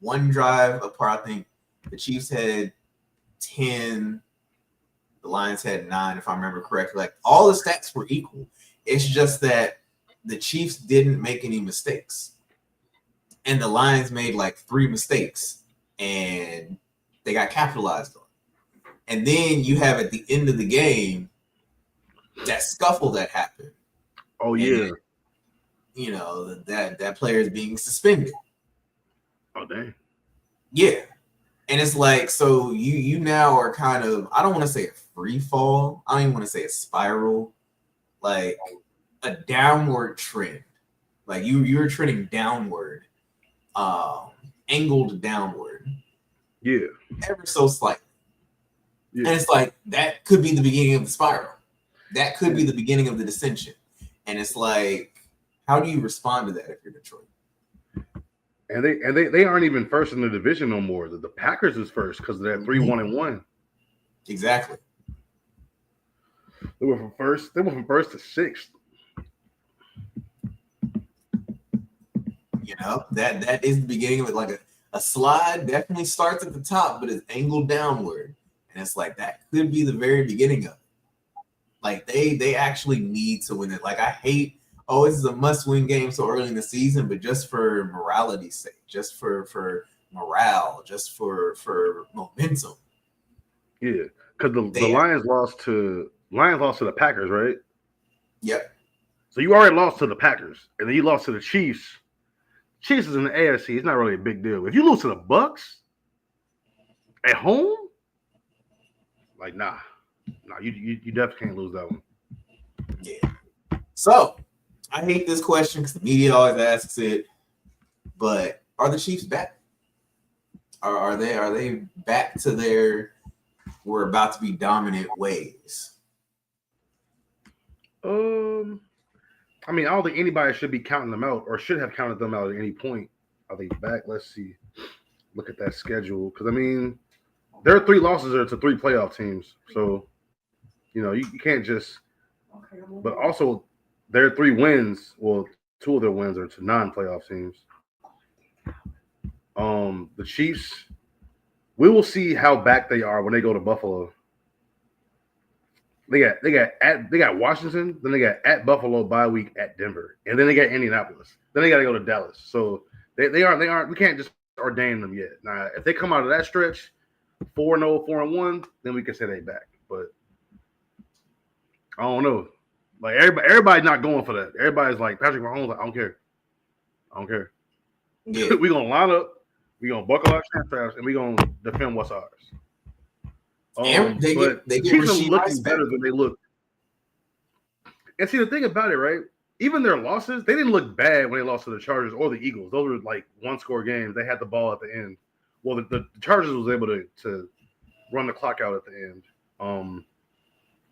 one drive apart. I think the Chiefs had 10, the Lions had 9, if I remember correctly. Like, all the stats were equal. It's just that the Chiefs didn't make any mistakes. And the Lions made like 3 mistakes, and they got capitalized on. And then you have at the end of the game that scuffle that happened. Oh, yeah. And, that player is being suspended. Oh, dang. Yeah. And it's like, so you now are kind of, I don't want to say a free fall. I don't even want to say a spiral. Like a downward trend. Like you're trending downward, angled downward. Yeah. Ever so slightly. Yeah. And it's like, that could be the beginning of the spiral. That could be the beginning of the dissension. And it's like, how do you respond to that if you're Detroit? And they aren't even first in the division no more. The Packers is first because of that 3-1-1. Exactly. They went from first to 6th. That is the beginning of it. Like a slide definitely starts at the top, but it's angled downward. And it's like, that could be the very beginning of it. Like they actually need to win it. Like, I hate, this is a must-win game so early in the season, but just for morality's sake, just for morale, just for momentum. Yeah, because the Lions lost to the Packers, right? Yep. So you already lost to the Packers, and then you lost to the Chiefs. Chiefs is in the AFC. It's not really a big deal. If you lose to the Bucks at home, like, nah, you definitely can't lose that one. Yeah. So I hate this question because the media always asks it, but are the Chiefs back? Are they back to their we're about to be dominant ways? I mean, I don't think anybody should be counting them out or should have counted them out at any point. Are they back? Let's see. Look at that schedule. Because, I mean, their 3 losses are to 3 playoff teams. So, you can't just. But also, their 3 wins, well, 2 of their wins are to non-playoff teams. The Chiefs, we will see how back they are when they go to Buffalo. They got Washington, then they got at Buffalo bye week at Denver, and then they got Indianapolis. Then they got to go to Dallas. So they aren't. We can't just ordain them yet. Now, if they come out of that stretch 4-0, 4-1, then we can say they back. But I don't know. Like everybody's not going for that. Everybody's like Patrick Mahomes. Like, I don't care. Yeah. We gonna line up. We gonna buckle our straps, and we gonna defend what's ours. And they get Chiefs are Rasheed looking Rice better back. than they look. And see, the thing about it, right? Even their losses, they didn't look bad when they lost to the Chargers or the Eagles. Those were like 1-score games. They had the ball at the end. Well, the Chargers was able to run the clock out at the end.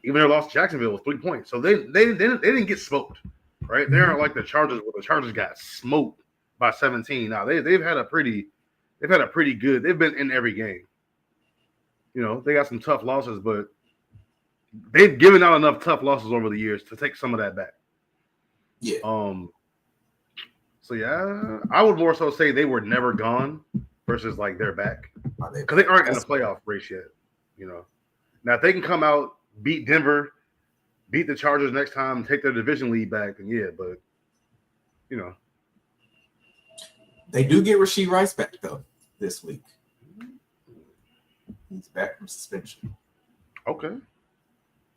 Even their loss to Jacksonville was 3 points. So they didn't get smoked, right? They aren't like the Chargers where the Chargers got smoked by 17. Now they've had a pretty good. They've been in every game. They got some tough losses, but they've given out enough tough losses over the years to take some of that back. Yeah. So yeah, I would more so say they were never gone versus like they're back because they aren't in the playoff race yet. Now if they can come out, beat Denver, beat the Chargers next time, take their division lead back, then yeah. But they do get Rasheed Rice back though this week. He's back from suspension. Okay.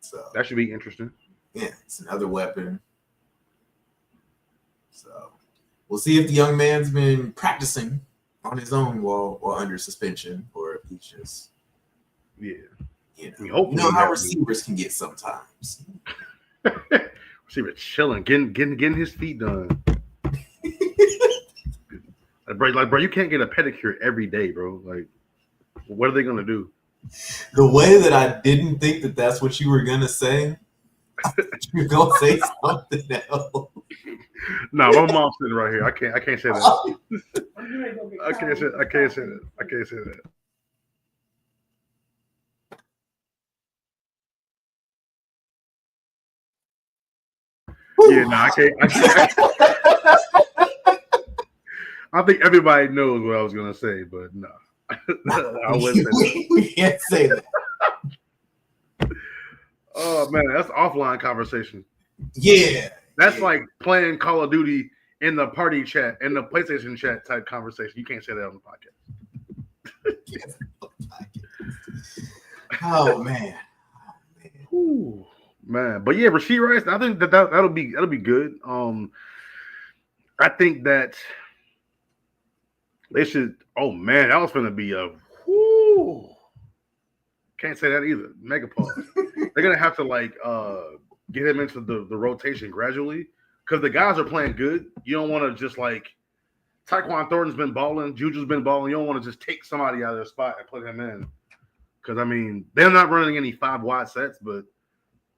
So that should be interesting. Yeah, it's another weapon. So we'll see if the young man's been practicing on his own while under suspension, or if he's just how receivers can get sometimes. Receiver chilling, getting his feet done. Bro, you can't get a pedicure every day, bro. Like, what are they gonna do? The way that I didn't think that that's what you were gonna say, you're gonna say something else. No, my mom's sitting right here. I can't say that. I can't say that. Yeah, no, I can't. I think everybody knows what I was gonna say, but no. I wouldn't say that. We can't say that. Oh man, that's offline conversation. Yeah. That's like playing Call of Duty in the party chat, in the PlayStation chat type conversation. You can't say that on the podcast. Oh man. Ooh, man. But yeah, Rasheed Rice, I think that'll be good. I think that they should. Oh man, that was gonna be a. Whoo, can't say that either. Mega pause. They're gonna have to get him into the rotation gradually because the guys are playing good. You don't want to just Tyquan Thornton's been balling, Juju's been balling. You don't want to just take somebody out of their spot and put him in because I mean they're not running any 5-wide sets, but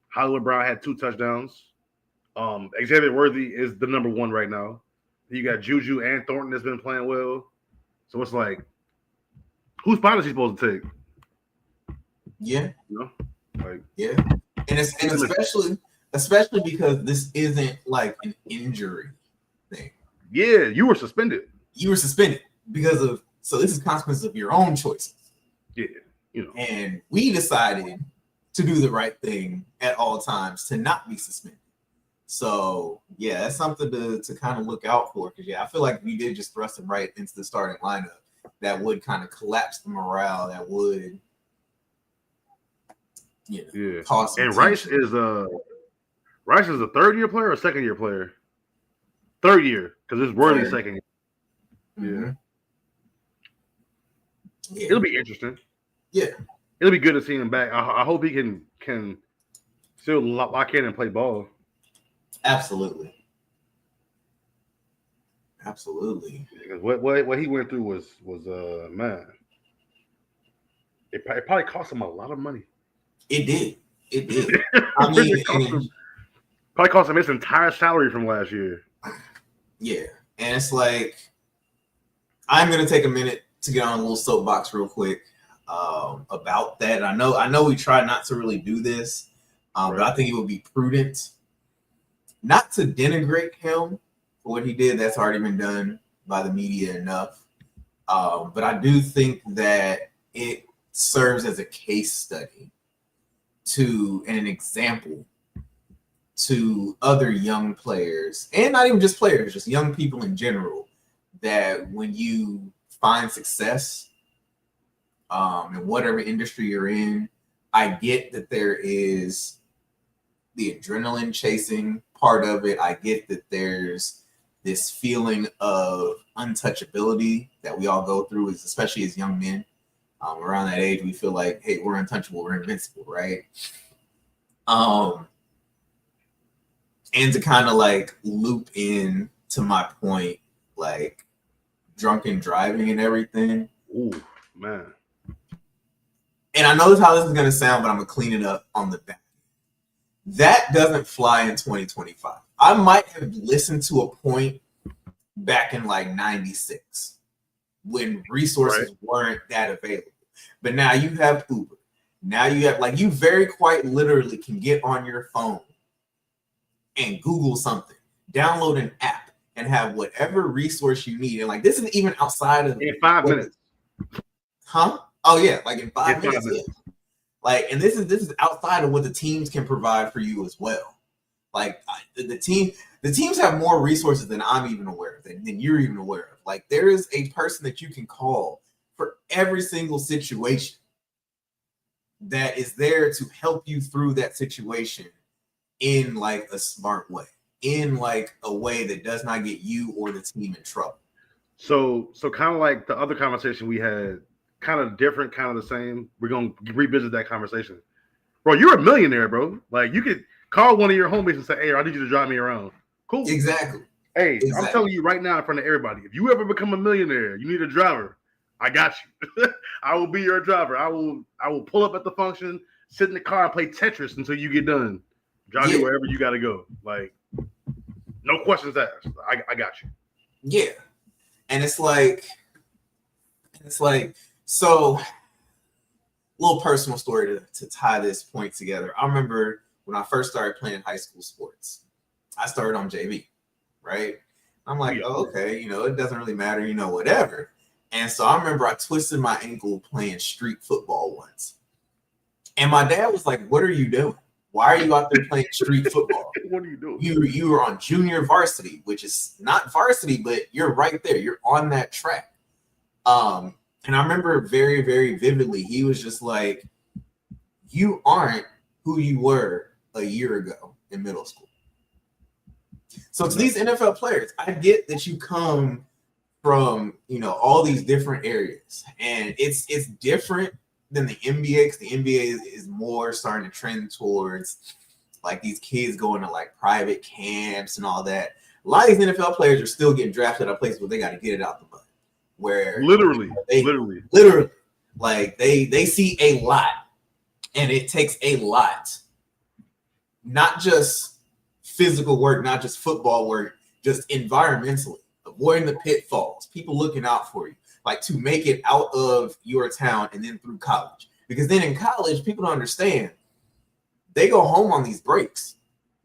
Hollywood Brown had 2 touchdowns. Xavier Worthy is the number 1 right now. You got Juju and Thornton that's been playing well. So it's like, whose spot is he supposed to take? Yeah. Yeah. And especially because this isn't like an injury thing. Yeah, you were suspended. So this is consequences of your own choices. Yeah. And we decided to do the right thing at all times to not be suspended. So yeah, that's something to kind of look out for. Because I feel like we did just thrust him right into the starting lineup. That would kind of collapse the morale. That would, cause. And Rice is a 3rd-year player or a 2nd-year player? 3rd year, because it's Worthy 2nd year. Mm-hmm. Yeah. It'll be interesting. Yeah, it'll be good to see him back. I hope he can still lock in and play ball. Absolutely. Because what he went through was man. It probably cost him a lot of money. It did. I mean, probably cost him his entire salary from last year. Yeah, and it's like I'm gonna take a minute to get on a little soapbox real quick. about that. I know we try not to really do this, but I think it would be prudent not to denigrate him for what he did. That's already been done by the media enough. But I do think that it serves as a case study and an example to other young players, and not even just players, just young people in general, that when you find success in whatever industry you're in, I get that there is the adrenaline chasing part of it. I get that there's this feeling of untouchability that we all go through, especially as young men. Around that age, we feel like, hey, we're untouchable, we're invincible, right? And to kind of like loop in to my point, like drunken driving and everything. Ooh, man. And I know how this is going to sound, but I'm going to clean it up on the back. That doesn't fly in 2025. I might have listened to a point back in like 96 when resources weren't that available. But now you have Uber. Now you have, like, you very quite literally can get on your phone and Google something, download an app, and have whatever resource you need. And like, this isn't even outside of in 5 minutes. Huh? Oh yeah, like in 5 minutes. Yeah. Like, and this is outside of what the teams can provide for you as well. Like the teams have more resources than I'm even aware of, than you're even aware of. Like, there is a person that you can call for every single situation that is there to help you through that situation in like a smart way, in like a way that does not get you or the team in trouble. So kind of like the other conversation we had, kind of different, kind of the same. We're going to revisit that conversation. Bro, you're a millionaire, bro. Like, you could call one of your homies and say, hey, I need you to drive me around. Cool. Exactly. Hey, exactly. I'm telling you right now in front of everybody, if you ever become a millionaire, you need a driver. I got you. I will be your driver. I will pull up at the function, sit in the car, and play Tetris until you get done. Drive you wherever you got to go. Like, no questions asked. I got you. Yeah. And it's like, so, little personal story to tie this point together. I remember when I first started playing high school sports, I started on JV, right? I'm like, oh, okay, it doesn't really matter, whatever. And so I remember I twisted my ankle playing street football once. And my dad was like, what are you doing? Why are you out there playing street football? What are you doing? You were on junior varsity, which is not varsity, but you're right there. You're on that track. And I remember very, very vividly, he was just like, you aren't who you were a year ago in middle school. So to these NFL players, I get that you come from, all these different areas, and it's different than the NBA, because the NBA is more starting to trend towards like these kids going to like private camps and all that. A lot of these NFL players are still getting drafted at places where they got to get it out the mud. Where literally, like they see a lot, and it takes a lot, not just physical work, not just football work, just environmentally, avoiding the pitfalls, people looking out for you, like to make it out of your town and then through college. Because then in college, people don't understand. They go home on these breaks.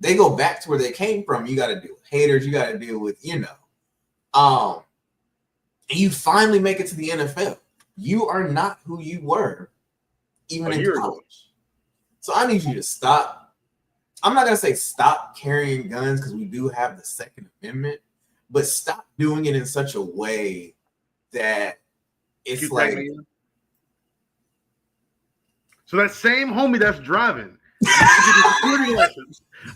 They go back to where they came from. You got to deal with haters. You got to deal with, and you finally make it to the NFL. You are not who you were even in college. So I need you to stop. I'm not going to say stop carrying guns, because we do have the Second Amendment, but stop doing it in such a way that it's like. So that same homie that's driving, need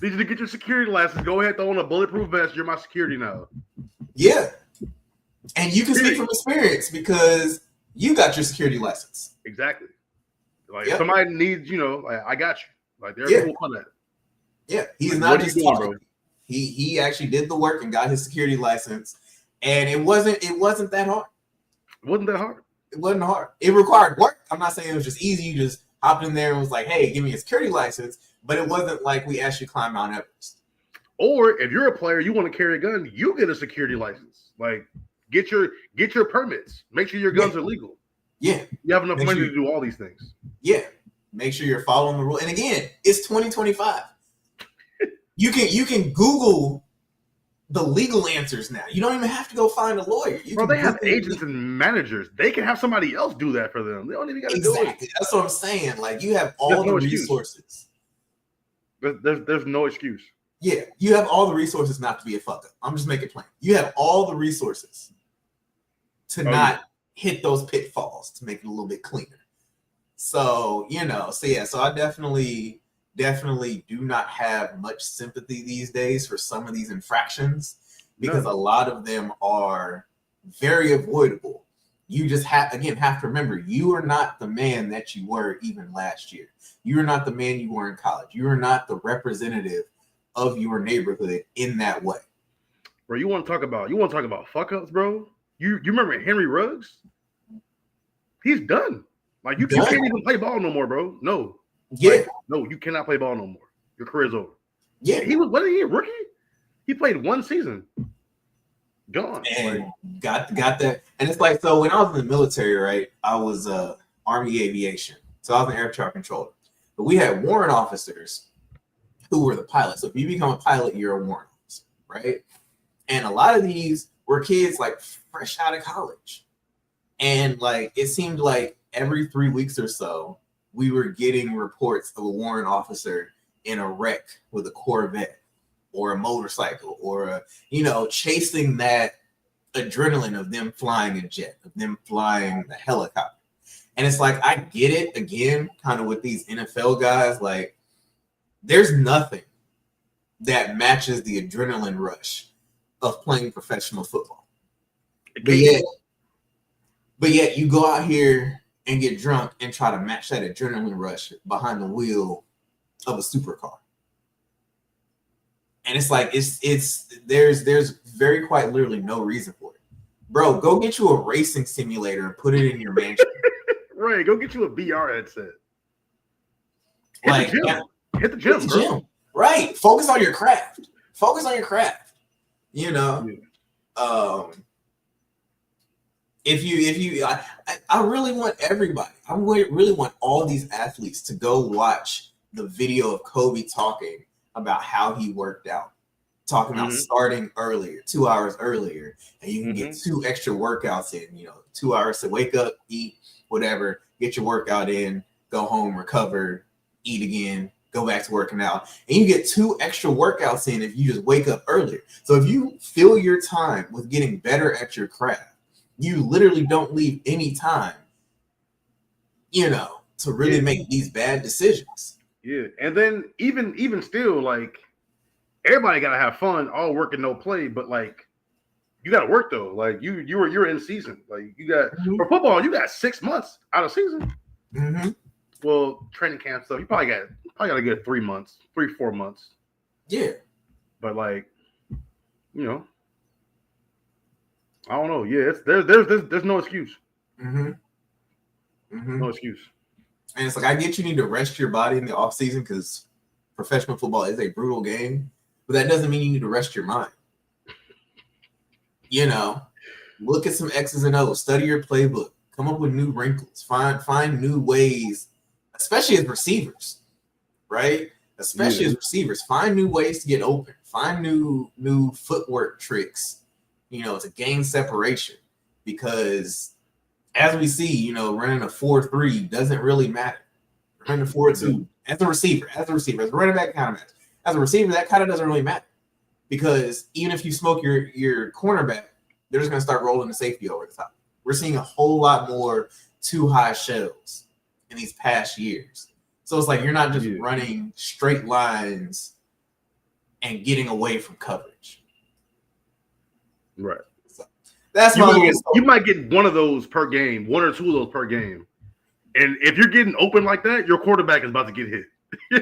you to get your security license. Go ahead, throw on a bulletproof vest. You're my security now. Yeah. And you can speak from experience because you got your security license. Exactly. Like, if somebody needs, I got you. Like, they're people fun at it. Yeah. He's like, not just talking. He actually did the work and got his security license. And it wasn't that hard. It wasn't that hard. It wasn't hard. It required work. I'm not saying it was just easy. You just hopped in there and was like, hey, give me a security license. But it wasn't like we asked you to climb Mount Everest. Or if you're a player, you want to carry a gun, you get a security license. Like, get your permits. Make sure your guns are legal. Yeah. You have enough Make money sure to do all these things. Yeah. Make sure you're following the rule. And again, it's 2025. You can Google the legal answers now. You don't even have to go find a lawyer. You Bro, can they have Google agents and managers. They can have somebody else do that for them. They don't even got to do it. Exactly. That's what I'm saying. Like, you have all the resources. There's no excuse. Yeah, you have all the resources not to be a fuck up. I'm just making it plain. You have all the resources to not hit those pitfalls, to make it a little bit cleaner. So, so I definitely do not have much sympathy these days for some of these infractions, because a lot of them are very avoidable. You just have to remember, you are not the man that you were even last year. You are not the man you were in college. You are not the representative of your neighborhood in that way. Bro, you want to talk about fuck ups, bro? You remember Henry Ruggs? He's done. Like, you can't even play ball no more, bro. No. Yeah. Like, no, you cannot play ball no more. Your career's over. Yeah. Wasn't he a rookie? He played one season. Gone. And got that. And it's like, so when I was in the military, right, I was Army Aviation. So I was an air traffic controller. But we had warrant officers who were the pilots. So if you become a pilot, you're a warrant officer, right? And a lot of these were kids like fresh out of college. And like, it seemed like every 3 weeks or so, we were getting reports of a warrant officer in a wreck with a Corvette or a motorcycle, or chasing that adrenaline of them flying a jet, of them flying a helicopter. And it's like, I get it, again, kind of with these NFL guys, like, there's nothing that matches the adrenaline rush of playing professional football. But yet you go out here and get drunk and try to match that adrenaline rush behind the wheel of a supercar. And it's like, there's very quite literally no reason for it. Bro, go get you a racing simulator and put it in your mansion. Right, go get you a VR headset. Hit the gym. Right. Focus on your craft. I really want everybody. I really want all these athletes to go watch the video of Kobe talking about how he worked out, talking about starting earlier, 2 hours earlier, and you can get 2 extra workouts in. 2 hours to wake up, eat, whatever, get your workout in, go home, recover, eat again, go back to working out. And you get 2 extra workouts in if you just wake up earlier. So if you fill your time with getting better at your craft, you literally don't leave any time, to really make these bad decisions. Yeah. And then even still, like, everybody gotta have fun, all work and no play, but like, you gotta work though. Like, you're in season. Like, you got for football, you got 6 months out of season. Well, training camp stuff, you probably got a good 3 months, 3-4 months. Yeah. But like, I don't know. Yeah, there's no excuse. No excuse. And it's like, I get you need to rest your body in the off season because professional football is a brutal game, but that doesn't mean you need to rest your mind. Look at some X's and O's, study your playbook, come up with new wrinkles, find new ways, especially as receivers, right? Especially as receivers, find new ways to get open, find new footwork tricks, to gain separation, because as we see, running a 4.3 doesn't really matter. Running a 4.2 as a receiver, as a running back kind of matters. As a receiver, that kind of doesn't really matter, because even if you smoke your cornerback, they're just going to start rolling the safety over the top. We're seeing a whole lot more too high shells in these past years. So it's like, you're not just running straight lines and getting away from coverage. Right. So that's you might get one of those per game, 1 or 2 of those per game. And if you're getting open like that, your quarterback is about to get hit.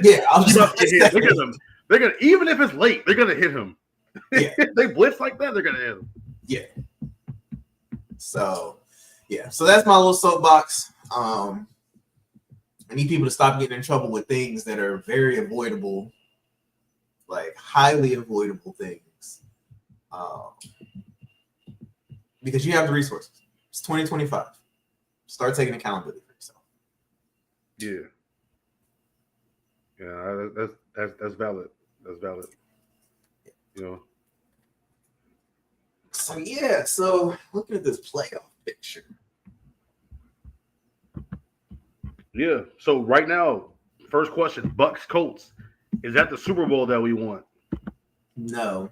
Yeah, I'm just about to get hit. They're gonna, even if it's late, they're gonna hit him. Yeah. If they blitz like that, they're gonna hit him. Yeah. So that's my little soapbox. I need people to stop getting in trouble with things that are very avoidable, like highly avoidable things, because you have the resources. It's 2025. Start taking accountability for yourself. Yeah. Yeah, that's valid. That's valid. You know. So looking at this playoff picture. Yeah. So right now, first question: Bucks Colts. Is that the Super Bowl that we want? No.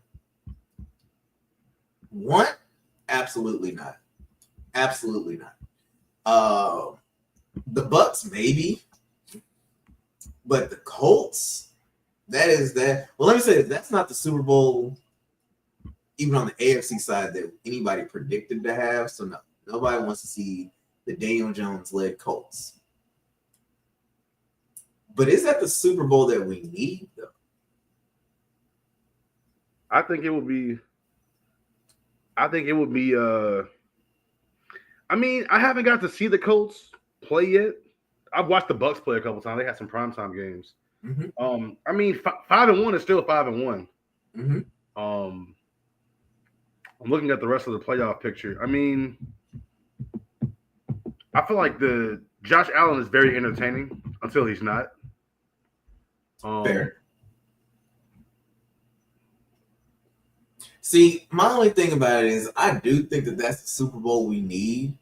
Want? Absolutely not. Absolutely not. The Bucks maybe, but the Colts. That is that. Well, let me say that's not the Super Bowl. Even on the AFC side, that anybody predicted to have. So no, nobody wants to see the Daniel Jones led Colts. But is that the Super Bowl that we need, though? I think it would be. I think it would be. I mean, I haven't got to see the Colts play yet. I've watched the Bucks play a couple times. They had some primetime games. Mm-hmm. I mean, 5-1 is still 5-1. Mm-hmm. I'm looking at the rest of the playoff picture. I mean, I feel like the Josh Allen is very entertaining until he's not. Fair. See, my only thing about it is I do think that that's the Super Bowl we need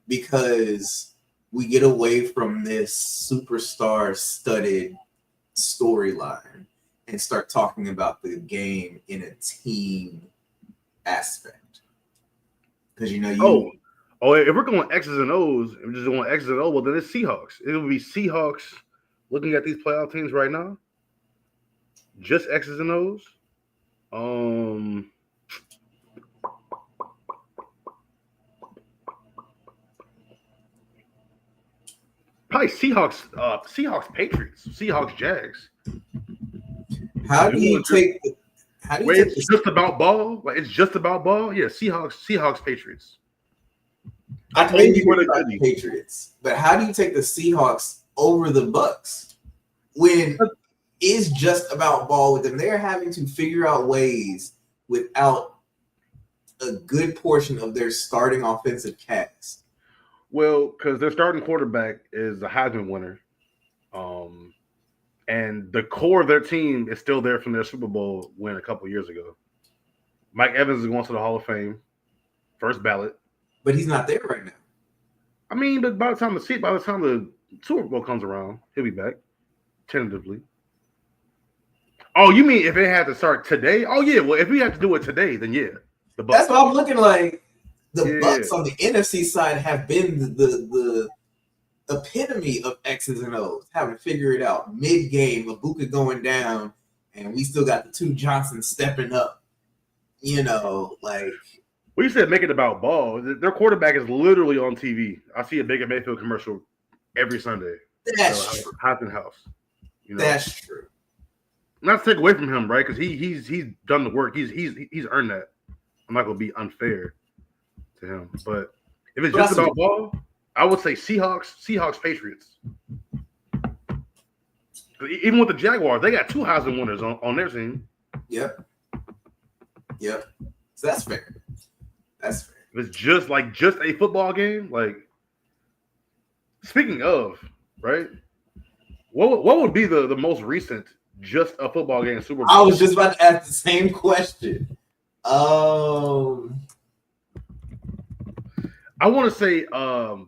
because we get away from this superstar-studded storyline and start talking about the game in a team aspect. Because if we're going X's and O's, if we're just going X's and O's, well then it's Seahawks. It would be Seahawks looking at these playoff teams right now. Just X's and O's. Probably Seahawks Patriots, Seahawks Jags. How do you take it's just about ball? Like it's just about ball? Yeah, Seahawks Patriots. I told you were the Patriots, but how do you take the Seahawks over the Bucks when it's just about ball with them? They're having to figure out ways without a good portion of their starting offensive cast. Well, because their starting quarterback is a Heisman winner, and the core of their team is still there from their Super Bowl win a couple years ago. Mike Evans is going to the Hall of Fame, first ballot. But he's not there right now. I mean, but by the time the Super Bowl comes around, he'll be back, tentatively. Oh, you mean if it had to start today? Oh yeah, well if we have to do it today, then yeah, the Bucks. That's what I'm looking like. The Bucks on the NFC side have been the epitome of X's and O's, having to figure it out mid-game, Ibuka going down, and we still got the two Johnsons stepping up. Like. Well, you said make it about ball. Their quarterback is literally on TV. I see a Baker Mayfield commercial every Sunday. That's true. Hampton House. That's true. Not to take away from him, right? Because he's done the work. He's earned that. I'm not gonna be unfair to him, but if it's just about ball, I would say Seahawks Patriots. Even with the Jaguars, they got two Heisman winners on their team. Yep. So that's fair. If it's just a football game, like speaking of, right? What would be the most recent just a football game Super Bowl? I was just about to ask the same question. I want to say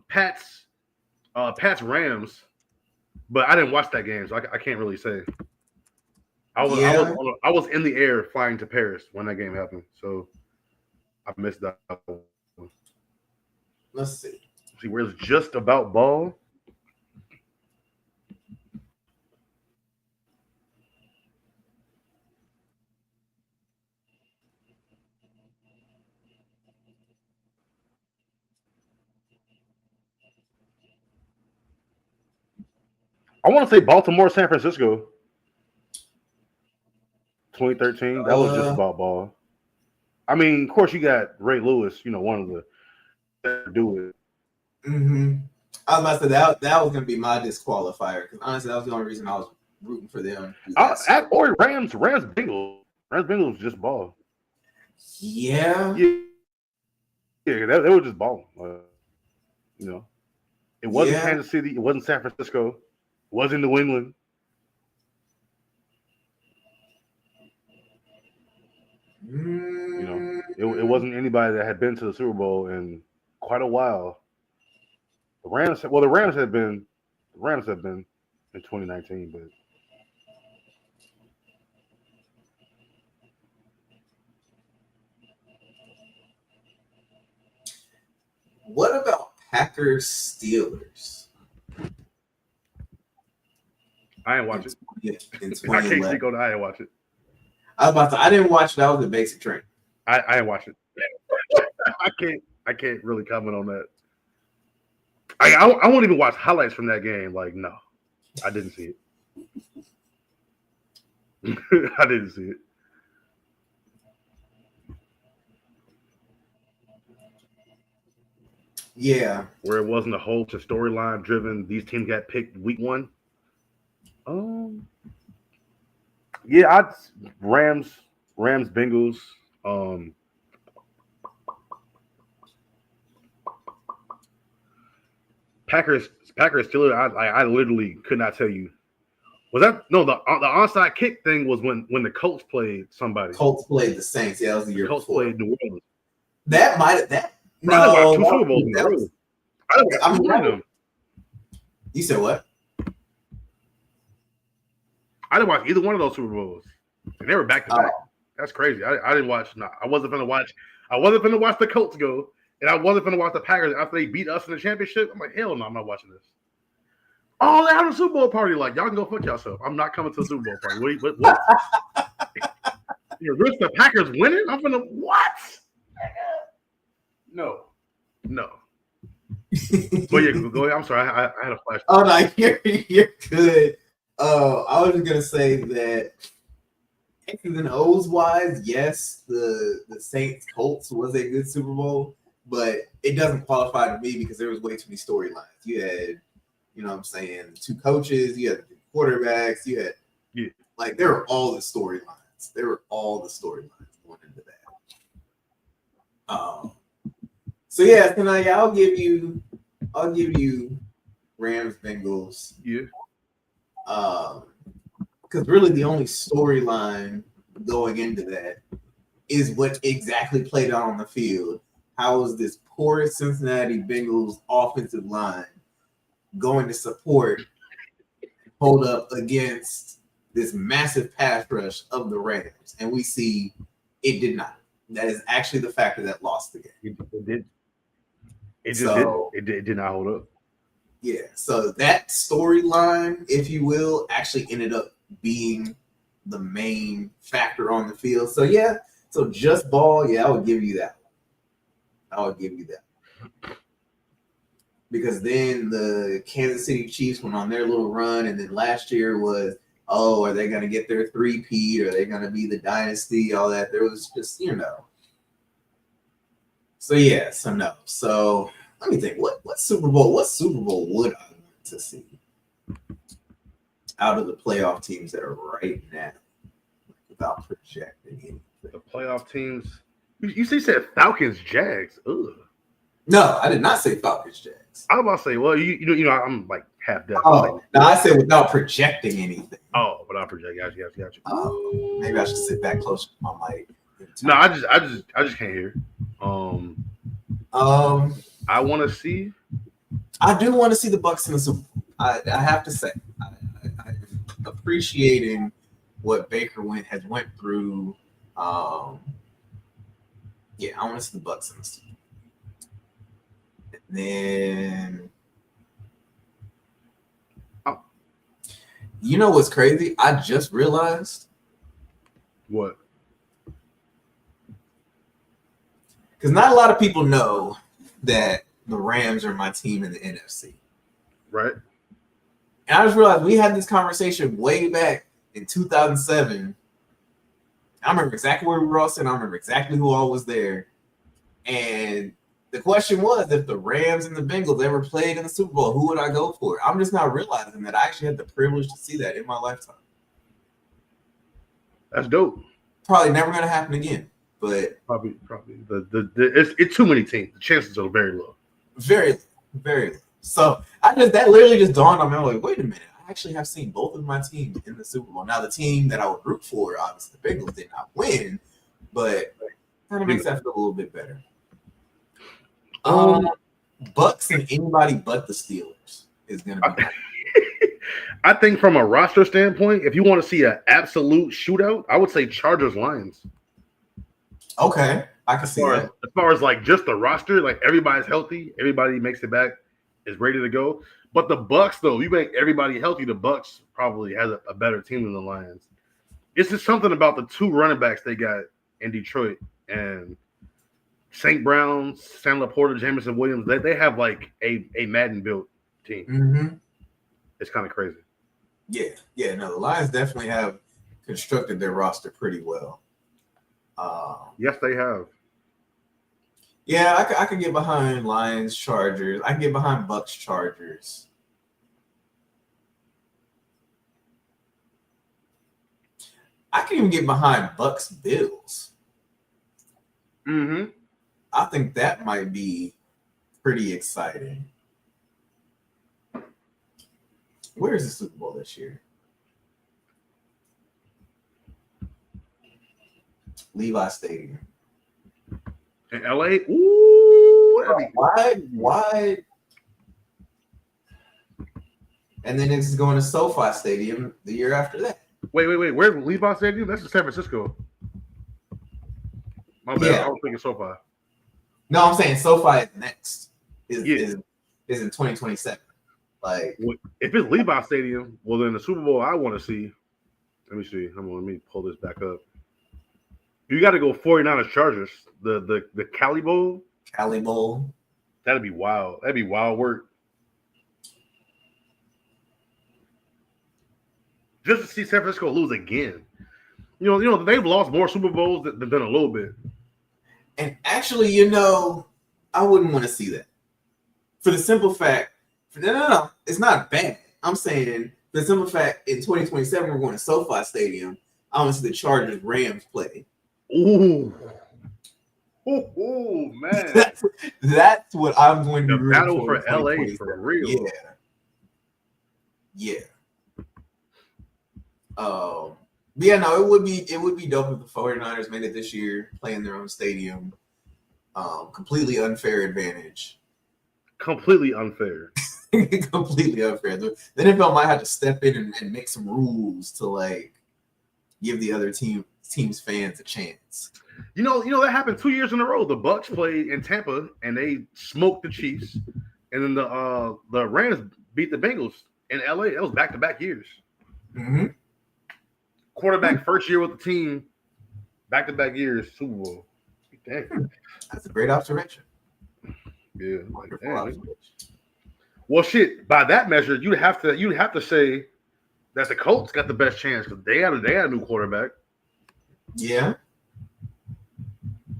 Pat's Rams, but I didn't watch that game, so I can't really say. I was in the air flying to Paris when that game happened, so I missed that one. Let's see. Where it's just about ball. I want to say Baltimore, San Francisco. 2013. That was just about ball. I mean, of course, you got Ray Lewis, one of the do it. Mm-hmm. I was about to say that was going to be my disqualifier because honestly, that was the only reason I was rooting for them. Or Rams Bengals. Rams Bengals was just ball. Yeah. Yeah, they were just balling. It wasn't Yeah. Kansas City. It wasn't San Francisco. It wasn't New England. You know, it wasn't anybody that had been to the Super Bowl in quite a while. The Rams have been in 2019, but What about Packers Steelers? I ain't watch it. In I can't 2011. speak on it. I ain't watch it. I didn't watch it. I was at basic training. I ain't watch it. I can't really comment on that. I won't even watch highlights from that game. Like, no, I didn't see it. I didn't see it. Yeah. Where it wasn't a whole storyline driven. These teams got picked week 1. Yeah, Rams, Bengals. Packers, Steelers. I literally could not tell you. Was that no the onside kick thing was when the Colts played somebody. Colts played the Saints. Yeah, that was the year Colts before. played New Orleans. That might have that. Bro, I watched 2 Super Bowls in a row. I didn't watch them. You said what? I didn't watch either one of those Super Bowls, and they were back to back. That's crazy. I didn't watch. No, I wasn't gonna watch. I wasn't gonna watch the Colts go, and I wasn't gonna watch the Packers after they beat us in the championship. I'm like, hell no, I'm not watching this. Oh, they had a Super Bowl party. Like, y'all can go fuck yourself. I'm not coming to the Super Bowl party. What? You risk the Packers winning? I'm gonna what? No. But yeah, go ahead. I'm sorry. I had a flash. Oh no, you're good. I was just gonna say that X's and O's wise, yes, the Saints Colts was a good Super Bowl, but it doesn't qualify to me because there was way too many storylines. You had, you know what I'm saying, 2 coaches, you had 2 quarterbacks, you had like there were all the storylines. There were all the storylines going into that. So yeah, tonight I'll give you Rams Bengals. Yeah. Because really the only storyline going into that is what exactly played out on the field. How is this poor Cincinnati Bengals offensive line going to hold up against this massive pass rush of the Rams? And we see it did not. That is actually the factor that lost the game. It did. It did not hold up. Yeah, so that storyline, if you will, actually ended up being the main factor on the field. So yeah, so just ball, yeah, I would give you that. Because then the Kansas City Chiefs went on their little run, and then last year was, oh, are they going to get their 3-peat? Are they going to be the dynasty? All that. There was just, you know. So yeah, so no. So let me think. What Super Bowl would I want to see out of the playoff teams that are right now without projecting anything? The playoff teams. You said Falcons, Jags. Ugh. No, I did not say Falcons, Jags. I was about to say, well, you know, I'm like half deaf. Oh, no, I said without projecting anything. Oh, without projecting. Got you. Oh, maybe I should sit back closer to my mic. No, I just can't hear. I want to see. I do want to see the Bucks in the Super Bowl. I have to say, I'm appreciating what Baker has went through. Yeah, I want to see the Bucks in the Super Bowl. And then, you know what's crazy? I just realized. What? Because not a lot of people know that the Rams are my team in the NFC. Right. And I just realized we had this conversation way back in 2007. I remember exactly where we were all sitting. I remember exactly who all was there. And the question was, if the Rams and the Bengals ever played in the Super Bowl, who would I go for? I'm just now realizing that I actually had the privilege to see that in my lifetime. That's dope. Probably never going to happen again. But probably it's too many teams. The chances are very low. Very low. So that literally just dawned on me. I'm like, wait a minute. I actually have seen both of my teams in the Super Bowl. Now the team that I would root for, obviously the Bengals did not win, but kind of makes that feel a little bit better. Bucks and anybody but the Steelers is gonna be. I think from a roster standpoint, if you want to see an absolute shootout, I would say Chargers Lions. Okay, I can see that. As far as like just the roster, like everybody's healthy, everybody makes it back, is ready to go. But the Bucks, though, you make everybody healthy, the Bucks probably has a better team than the Lions. It's just something about the two running backs they got in Detroit and St. Brown, Sam Laporta, Jameson Williams. They have like a Madden built team. Mm-hmm. It's kind of crazy. Yeah. No, the Lions definitely have constructed their roster pretty well. Yes, they have. Yeah, I could get behind Lions, Chargers. I can get behind Bucks, Chargers. I can even get behind Bucks, Bills. Mm-hmm. I think that might be pretty exciting. Where is the Super Bowl this year? Levi Stadium. In LA? Ooh. Why? And then it's going to SoFi Stadium the year after that. Wait. Where's Levi Stadium? That's in San Francisco. My bad. Yeah. I was thinking SoFi. No, I'm saying SoFi is next. Is in 2027. Like, if it's Levi Stadium, well, then the Super Bowl I want to see. Let me see. Let me pull this back up. You got to go 49ers Chargers. The Cali Bowl. Cali Bowl. That'd be wild. That'd be wild work. Just to see San Francisco lose again. You know they've lost more Super Bowls than a little bit. And actually, I wouldn't want to see that. For the simple fact, no, it's not bad. I'm saying for the simple fact, in 2027 we're going to SoFi Stadium. I want to see the Chargers Rams play. Ooh, man! That's what I'm going to the be battle for LA for real. Yeah. No, it would be dope if the 49ers made it this year, playing their own stadium. Completely unfair advantage. Completely unfair. Completely unfair. The NFL might have to step in and make some rules to like give the other team's fans a chance. You know that happened 2 years in a row. The Bucks played in Tampa and they smoked the Chiefs, and then the Rams beat the Bengals in LA. That was back-to-back years. Mm-hmm. Quarterback first year with the team, back-to-back years, Super Bowl. Damn. That's a great observation. Yeah. Wonderful observation. Well, shit. By that measure, you'd have to say that the Colts got the best chance because they had a new quarterback. Yeah.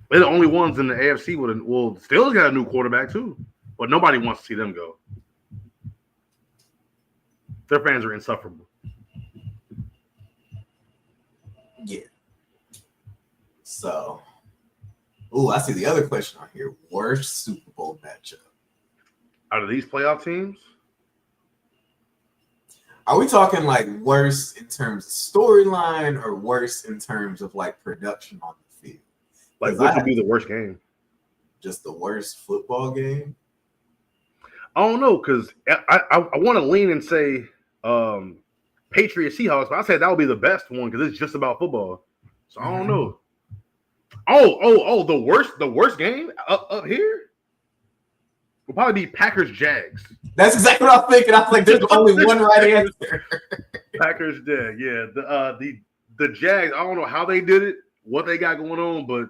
They're the only ones in the AFC Steelers got a new quarterback too, but nobody wants to see them go. Their fans are insufferable. Yeah. So, I see the other question on here. Worst Super Bowl matchup out of these playoff teams? Are we talking like worse in terms of storyline or worse in terms of like production on the field? Like, what would be the worst game? Just the worst football game? I don't know, because I want to lean and say Patriots Seahawks, but I said that would be the best one because it's just about football. So I don't know. Oh, the worst game up here will probably be Packers Jags. That's exactly what I'm thinking. I'm like, there's only one right answer. Packers Jags, yeah. The Jags, I don't know how they did it, what they got going on, but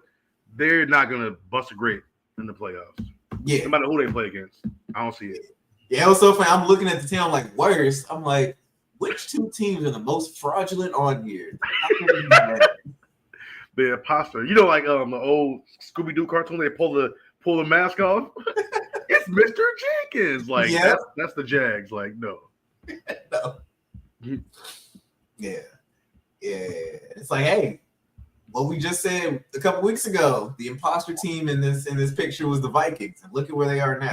they're not gonna bust a grape in the playoffs. Yeah. No matter who they play against. I don't see it. Yeah, it was so funny. I'm looking at the team, I'm like, worst. I'm like, which two teams are the most fraudulent on here? The imposter. You know, like the old Scooby-Doo cartoon, they pull the mask off. It's Mr. Jenkins. Like, yeah. That's the Jags. Like, no. No. Yeah. It's like, hey, what we just said a couple weeks ago, the imposter team in this picture was the Vikings, and look at where they are now.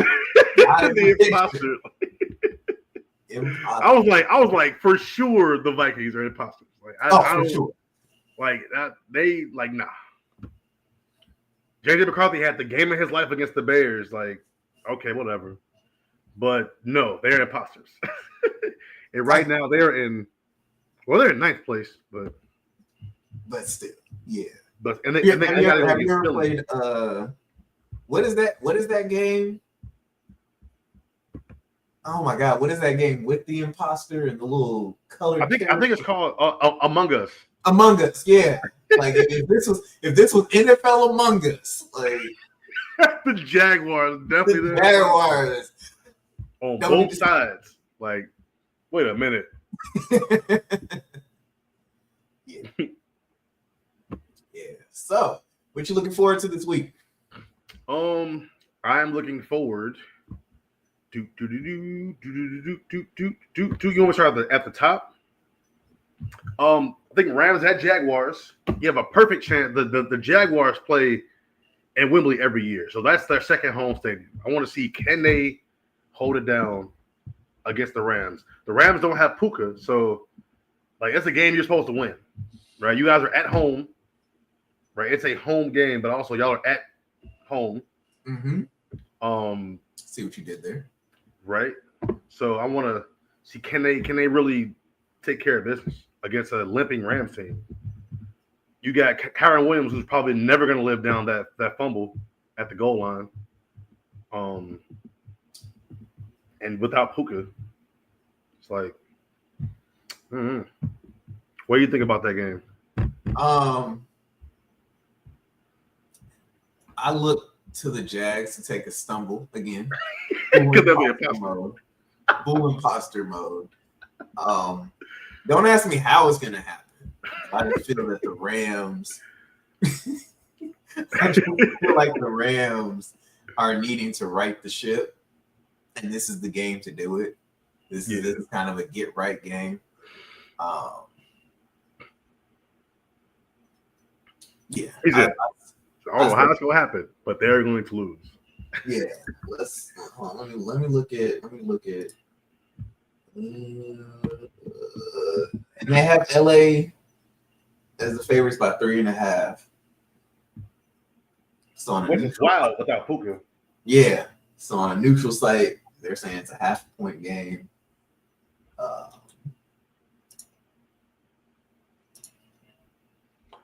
not a the prediction. imposter. Imposter. I was like, for sure the Vikings are imposters. Like, I For don't sure. like that. They like nah. JJ McCarthy had the game of his life against the Bears. Like, okay, whatever. But no, they're imposters. And right now they're in ninth place, but still, yeah. And they Have got you to go ever against Philly. played? What is that? What is that game? Oh my God! What is that game with the imposter and the little colored? I think it's called Among Us. Among Us. Yeah, like if this was NFL Among Us, like The Jaguars definitely the Jaguars on Don't both just- sides. Like, wait a minute. Yeah. So, what you looking forward to this week? I am looking forward to You want to start at the top? I think Rams at Jaguars. You have a perfect chance. The Jaguars play in Wembley every year, so that's their second home stadium. I want to see, can they hold it down against the Rams? The Rams don't have Puka, so like it's a game you're supposed to win, right? You guys are at home, right? It's a home game, but also y'all are at home. Mm-hmm. See what you did there, right? So I want to see, can they really take care of business against a limping Rams team? You got Kyron Williams, who's probably never going to live down that fumble at the goal line. And without Puka, it's like, what do you think about that game? I look to the Jags to take a stumble again. Could that be a Full imposter mode. Don't ask me how it's gonna happen. I just feel that the Rams I just feel like the Rams are needing to right the ship, and this is the game to do it. This is kind of a get right game. Yeah. I don't know how it's gonna happen, but they're going to lose. Yeah. Let me look at and they have LA as the favorites by 3.5. So on Which is wild without Puka. Yeah. So on a neutral site, they're saying it's a half-point game.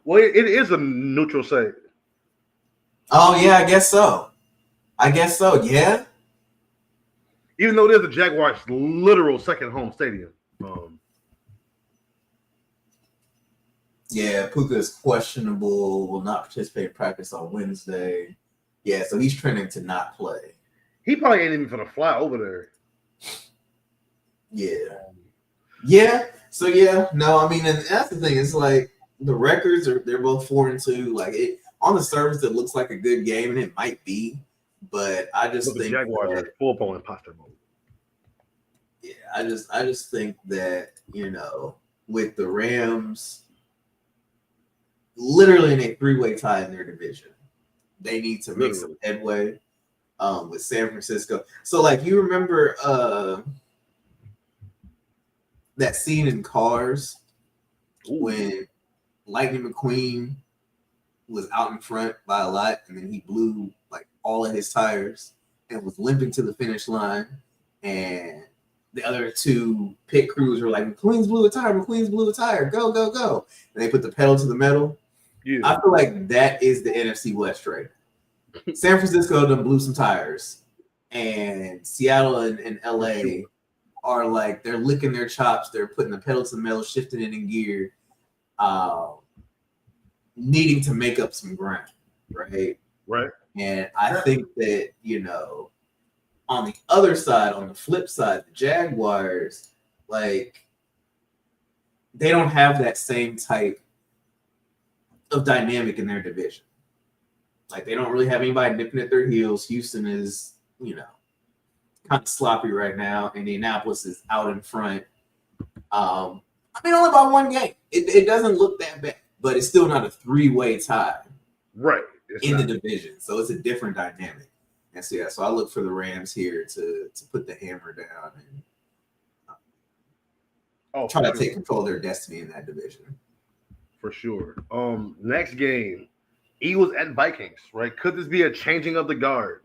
Well, it is a neutral site. Oh yeah, I guess so. Yeah. Even though it is the Jaguars' literal second home stadium. Yeah, Puka is questionable, will not participate in practice on Wednesday. Yeah, so he's trending to not play. He probably ain't even gonna fly over there. Yeah. Yeah. So yeah, no, I mean, and that's the thing. It's like the records they're both 4-2. Like it on the surface, it looks like a good game, and it might be, but I just think the Jaguars are full blown imposter mode. Yeah, I just think that, with the Rams literally in a 3-way tie in their division, they need to make some headway with San Francisco. So like, you remember that scene in Cars when Lightning McQueen was out in front by a lot, and then he blew like all of his tires and was limping to the finish line, and the other two pit crews were like, McQueen's blew a tire, go, go, go. And they put the pedal to the metal. Yeah. I feel like that is the NFC West trade. San Francisco done blew some tires, and Seattle and LA are like, they're licking their chops, they're putting the pedal to the metal, shifting it in gear, needing to make up some ground, right? Right. And I think that, on the other side, on the flip side, the Jaguars, like, they don't have that same type of dynamic in their division. Like, they don't really have anybody nipping at their heels. Houston is, kind of sloppy right now. Indianapolis is out in front. Only by one game. It doesn't look that bad, but it's still not a 3-way tie. Right. In the division. So it's a different dynamic. And so so I look for the Rams here to put the hammer down and try to take control of their destiny in that division. For sure. Next game, Eagles at Vikings, right? Could this be a changing of the guard?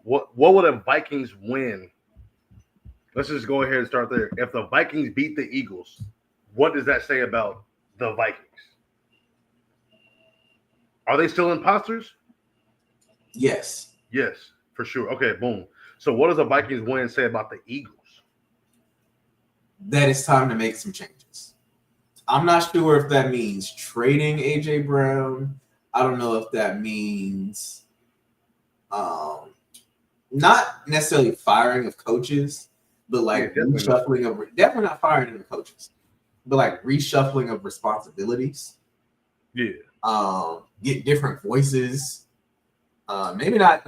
What would a Vikings win? Let's just go ahead and start there. If the Vikings beat the Eagles, what does that say about the Vikings? Are they still imposters? Yes. Yes, for sure. Okay, boom. So what does a Vikings win say about the Eagles? That it's time to make some changes. I'm not sure if that means trading AJ Brown. I don't know if that means not necessarily firing of coaches, but like reshuffling of definitely not firing of coaches, but like reshuffling of responsibilities. Yeah. Get different voices. Maybe not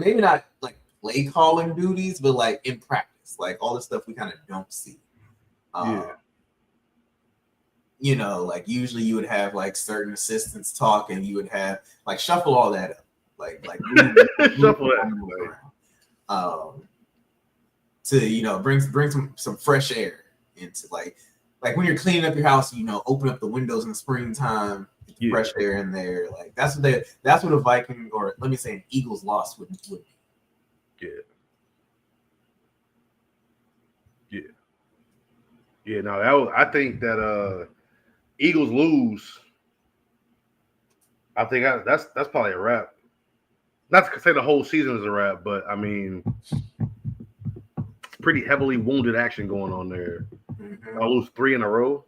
like play calling duties, but like in practice, like all the stuff we kind of don't see. You know, like usually you would have like certain assistants talk, and you would have like shuffle all that up, like shuffle that around, to bring some fresh air into like when you're cleaning up your house, open up the windows in the springtime, fresh air in there. Like that's what a Viking, or let me say an Eagles loss would be. Yeah. No, I think that Eagles lose. I think that's probably a wrap. Not to say the whole season is a wrap, but I mean, it's pretty heavily wounded action going on there. Mm-hmm. I'll lose 3 in a row.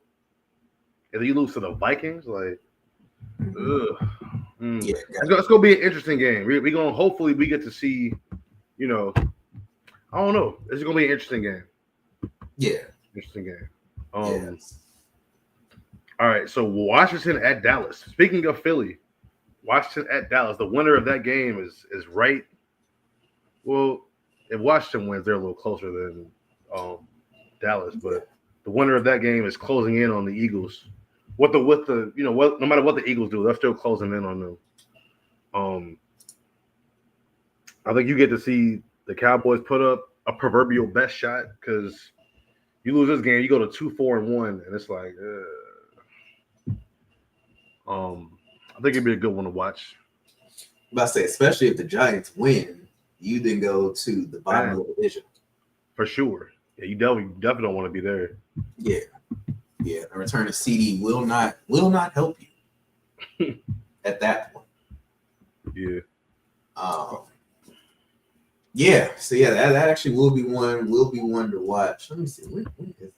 If you lose to the Vikings, like, it's gonna be an interesting game. We gonna hopefully we get to see, I don't know. It's gonna be an interesting game. Yeah, interesting game. All right, so Washington at Dallas. Speaking of Philly, Washington at Dallas. The winner of that game is right. Well, if Washington wins, they're a little closer than Dallas, but the winner of that game is closing in on the Eagles. No matter what the Eagles do, they're still closing in on them. I think you get to see the Cowboys put up a proverbial best shot, because you lose this game, you go to 2-4-1, and it's like, I think it'd be a good one to watch. I'm about to say, especially if the Giants win, you then go to the bottom of the division. For sure. Yeah, you definitely don't want to be there. Yeah. The return of CD will not help you at that point. Yeah. So that actually will be one to watch. Let me see. When is that?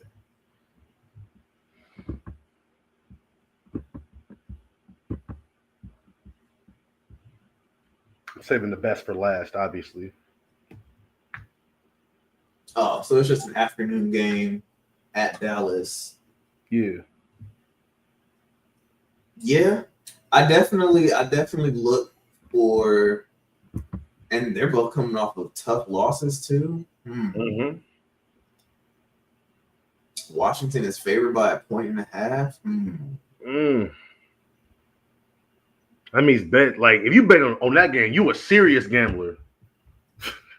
Saving the best for last, obviously. Oh, so it's just an afternoon game at Dallas. Yeah. I definitely look for, and they're both coming off of tough losses too. Mm-hmm. Washington is favored by 1.5. That means if you bet on that game, you a serious gambler.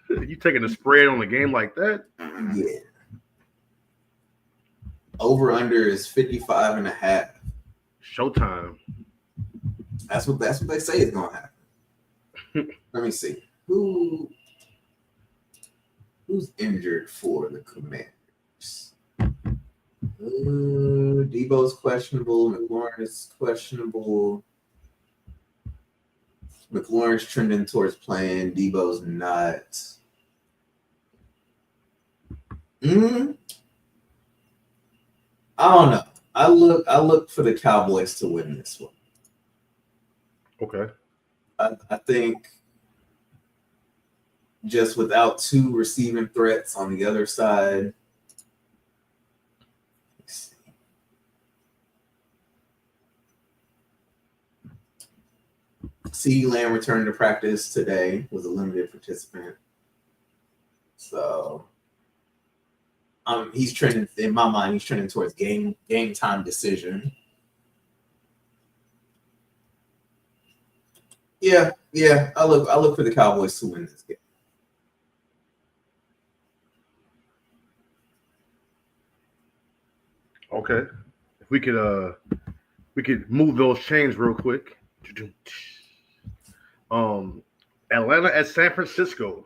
You taking a spread on a game like that? Yeah. Over under is 55.5. Showtime. That's what they say is gonna happen. Let me see. Who's injured for the Commanders? Debo's questionable. McLaurin is questionable. McLaurin's trending towards playing. Debo's not. I don't know. I look for the Cowboys to win this one. Okay. I think just without 2 receiving threats on the other side. Let's see. CeeDee Lamb returned to practice today, was a limited participant. So he's trending, in my mind, he's trending towards game time decision. Yeah. I look for the Cowboys to win this game. Okay. If we could move those chains real quick. Atlanta at San Francisco.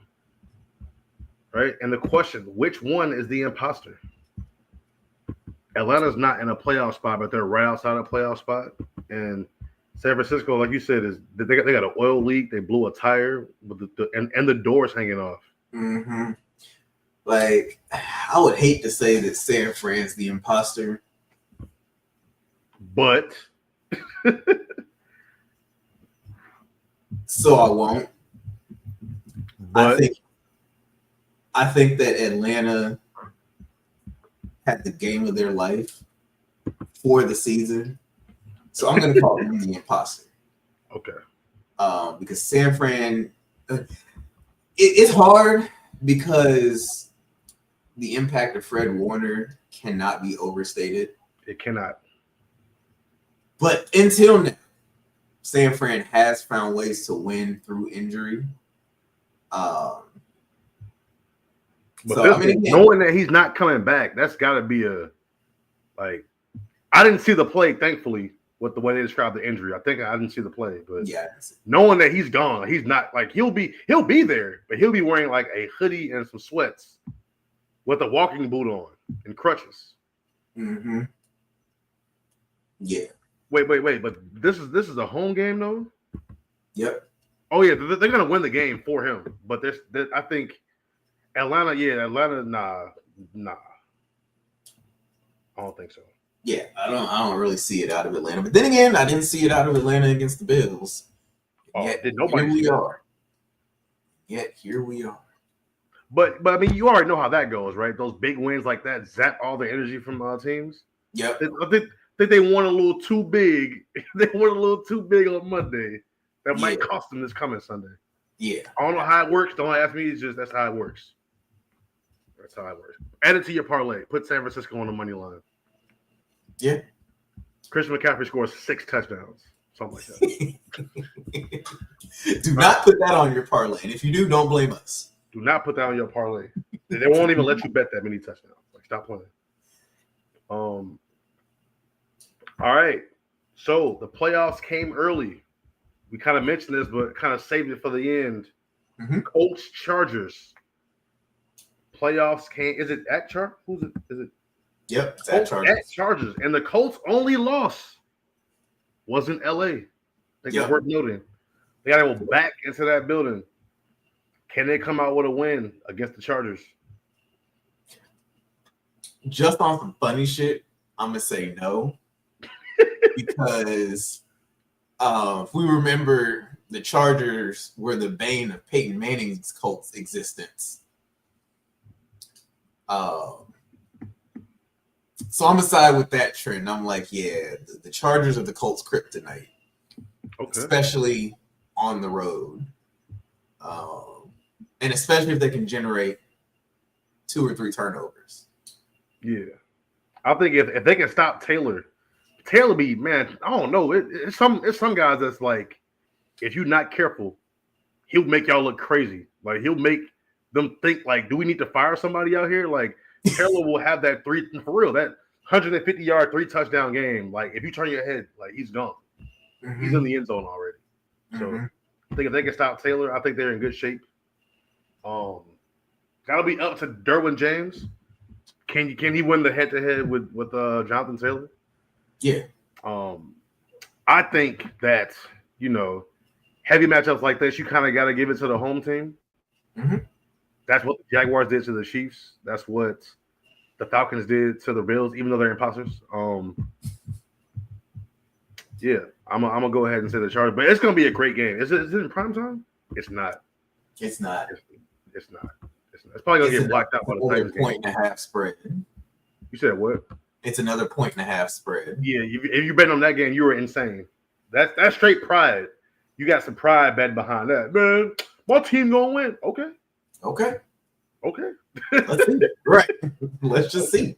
Right? And the question, which one is the imposter? Atlanta's not in a playoff spot, but they're right outside a playoff spot. And San Francisco, like you said, is they got an oil leak. They blew a tire with and the doors hanging off. Mm-hmm. Like, I would hate to say that San Fran's the imposter, but so I won't. But I think that Atlanta had the game of their life for the season, so I'm going to call them the imposter. Okay. Because San Fran, it's hard because the impact of Fred Warner cannot be overstated. It cannot. But until now, San Fran has found ways to win through injury. But So, I mean, again, knowing that he's not coming back, that's got to be like. I didn't see the play, thankfully, with the way they described the injury. I think I didn't see the play, but yeah, knowing that he's gone, he's not like he'll be there, but he'll be wearing like a hoodie and some sweats with a walking boot on and crutches. Mm-hmm. Yeah. Wait, but this is a home game though. Yep. Oh yeah, they're gonna win the game for him, but I think Atlanta, nah. I don't think so. Yeah, I don't really see it out of Atlanta. But then again, I didn't see it out of Atlanta against the Bills. Yet, did nobody here we see are. Yet here we are. But I mean, you already know how that goes, right? Those big wins like that zap all the energy from teams. Yep. I think they won a little too big. They won a little too big on Monday. That might cost them this coming Sunday. Yeah. I don't know how it works. Don't ask me. It's just that's how it works. That's how it works. Add it to your parlay. Put San Francisco on the money line. Yeah. Christian McCaffrey scores 6 touchdowns. Something like that. Do not put that on your parlay. And if you do, don't blame us. Do not put that on your parlay. They won't even let you bet that many touchdowns. Like, stop playing. All right. So the playoffs came early. We kind of mentioned this, but kind of saved it for the end. Mm-hmm. Colts Chargers. Playoffs came. Is it at Chargers? Who's it? Is it? Yep. It's Colts at Chargers. And the Colts' only loss was in LA. I think it's worth noting. They got to go back into that building. Can they come out with a win against the Chargers? Just on some funny shit, I'm going to say no. Because if we remember, the Chargers were the bane of Peyton Manning's Colts existence. So I'm aside with that trend. I'm like, yeah, the Chargers are the Colts' kryptonite. Okay. Especially on the road. And especially if they can generate 2 or 3 turnovers. Yeah. I think if they can stop Taylor be, man, I don't know. It's some guys that's like, if you're not careful, he'll make y'all look crazy. Like, he'll make them think, like, do we need to fire somebody out here? Like, Taylor will have that 3, for real, that 150-yard 3-touchdown game. Like, if you turn your head, like, he's gone. Mm-hmm. He's in the end zone already. So I think if they can stop Taylor, I think they're in good shape. That'll be up to Derwin James. Can he win the head-to-head with Jonathan Taylor? Yeah. I think that, heavy matchups like this, you kind of got to give it to the home team. Mm-hmm. That's what the Jaguars did to the Chiefs. That's what the Falcons did to the Bills, even though they're imposters. Yeah, I'm gonna go ahead and say the Chargers, but it's gonna be a great game. Is it in prime time? It's not. It's not. It's not. It's probably gonna get blacked out by the Titans game. 1.5 spread. You said what? It's another 1.5 spread. Yeah, if you bet on that game, you were insane. That's straight pride. You got some pride betting behind that, man. My team gonna win. Okay. Let's see. Right. Let's just see.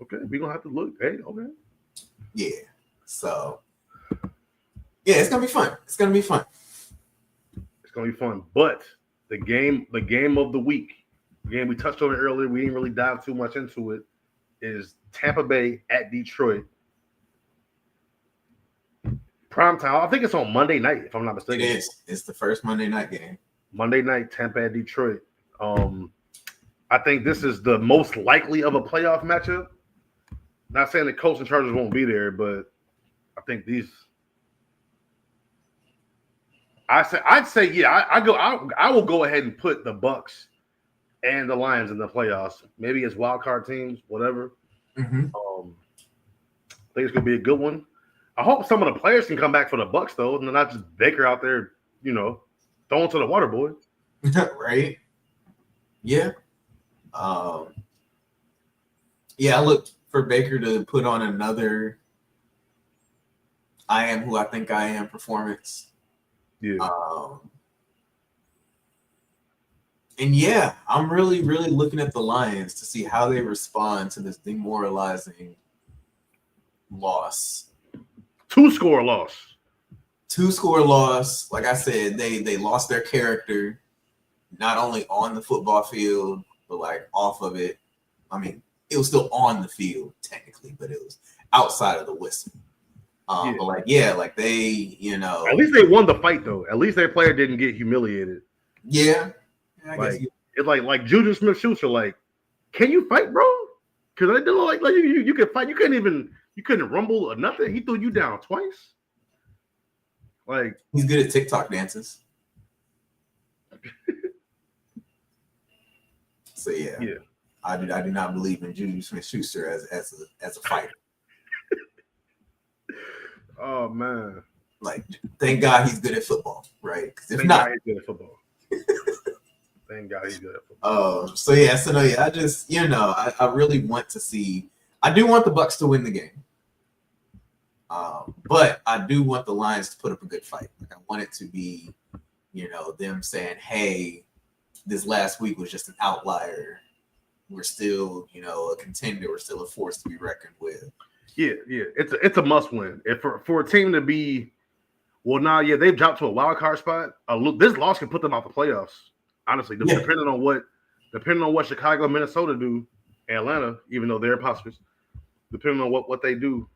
Okay, we're gonna have to look. Hey, okay. Yeah. So yeah, it's gonna be fun. It's gonna be fun. But the game of the week, the game we touched on it earlier, we didn't really dive too much into it, is Tampa Bay at Detroit. Prime time. I think it's on Monday night, if I'm not mistaken. It is. It's the first Monday night game. Monday night, Tampa at Detroit. I think this is the most likely of a playoff matchup. Not saying the Colts and Chargers won't be there, but I think these. I'd say yeah. I will go ahead and put the Bucks and the Lions in the playoffs. Maybe it's wild card teams, whatever. Mm-hmm. I think it's gonna be a good one. I hope some of the players can come back for the Bucks though, and not just Baker out there, throwing to the water boy. Right? Yeah. Yeah, I look for Baker to put on another I am who I think I am performance. Yeah. And yeah, I'm really, really looking at the Lions to see how they respond to this demoralizing loss. 2-score loss. 2-score loss. Like I said, they lost their character, not only on the football field, but like off of it. I mean, it was still on the field technically, but it was outside of the whistle. But like they, At least they won the fight though. At least their player didn't get humiliated. Yeah. I guess it's like Juju Smith-Schuster. Like, can you fight, bro? Because they didn't like you could fight. You couldn't rumble or nothing. He threw you down twice. Like, he's good at TikTok dances. So yeah. I do not believe in Juju Smith-Schuster as a fighter. Oh man! Like, thank God he's good at football, right? Because if thank not, God he's good at football. Thank God he's good at football. I just I really want to see. I do want the Bucks to win the game, but I do want the Lions to put up a good fight. Like, I want it to be, them saying, "Hey, this last week was just an outlier. We're still, a contender. We're still a force to be reckoned with." Yeah. It's a must win. If for a team to be, they've dropped to a wild card spot. This loss can put them out the playoffs. Honestly, depending on what Chicago, Minnesota do, Atlanta, even though they're imposters, depending on what they do,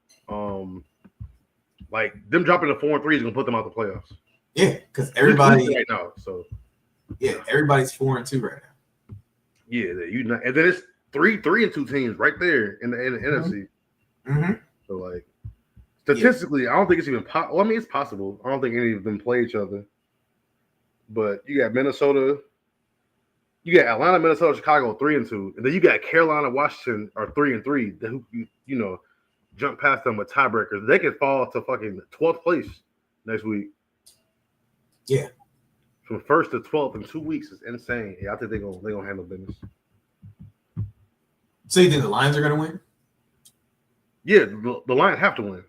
like them dropping to 4-3 is gonna put them out the playoffs. Yeah, because everybody right now. So everybody's 4-2 right now. Yeah, and then it's 3-2 teams right there in the NFC. Mm-hmm. So like statistically, I don't think it's even possible. Well, I mean, it's possible. I don't think any of them play each other. But you got Minnesota, you got Atlanta, Minnesota, Chicago 3-2, and then you got Carolina, Washington are 3-3. Who jump past them with tiebreakers. They could fall to fucking 12th place next week. Yeah, from 1st to 12th in 2 weeks is insane. Yeah, I think they're gonna handle business. So you think the Lions are gonna win? Yeah, the Lions have to win.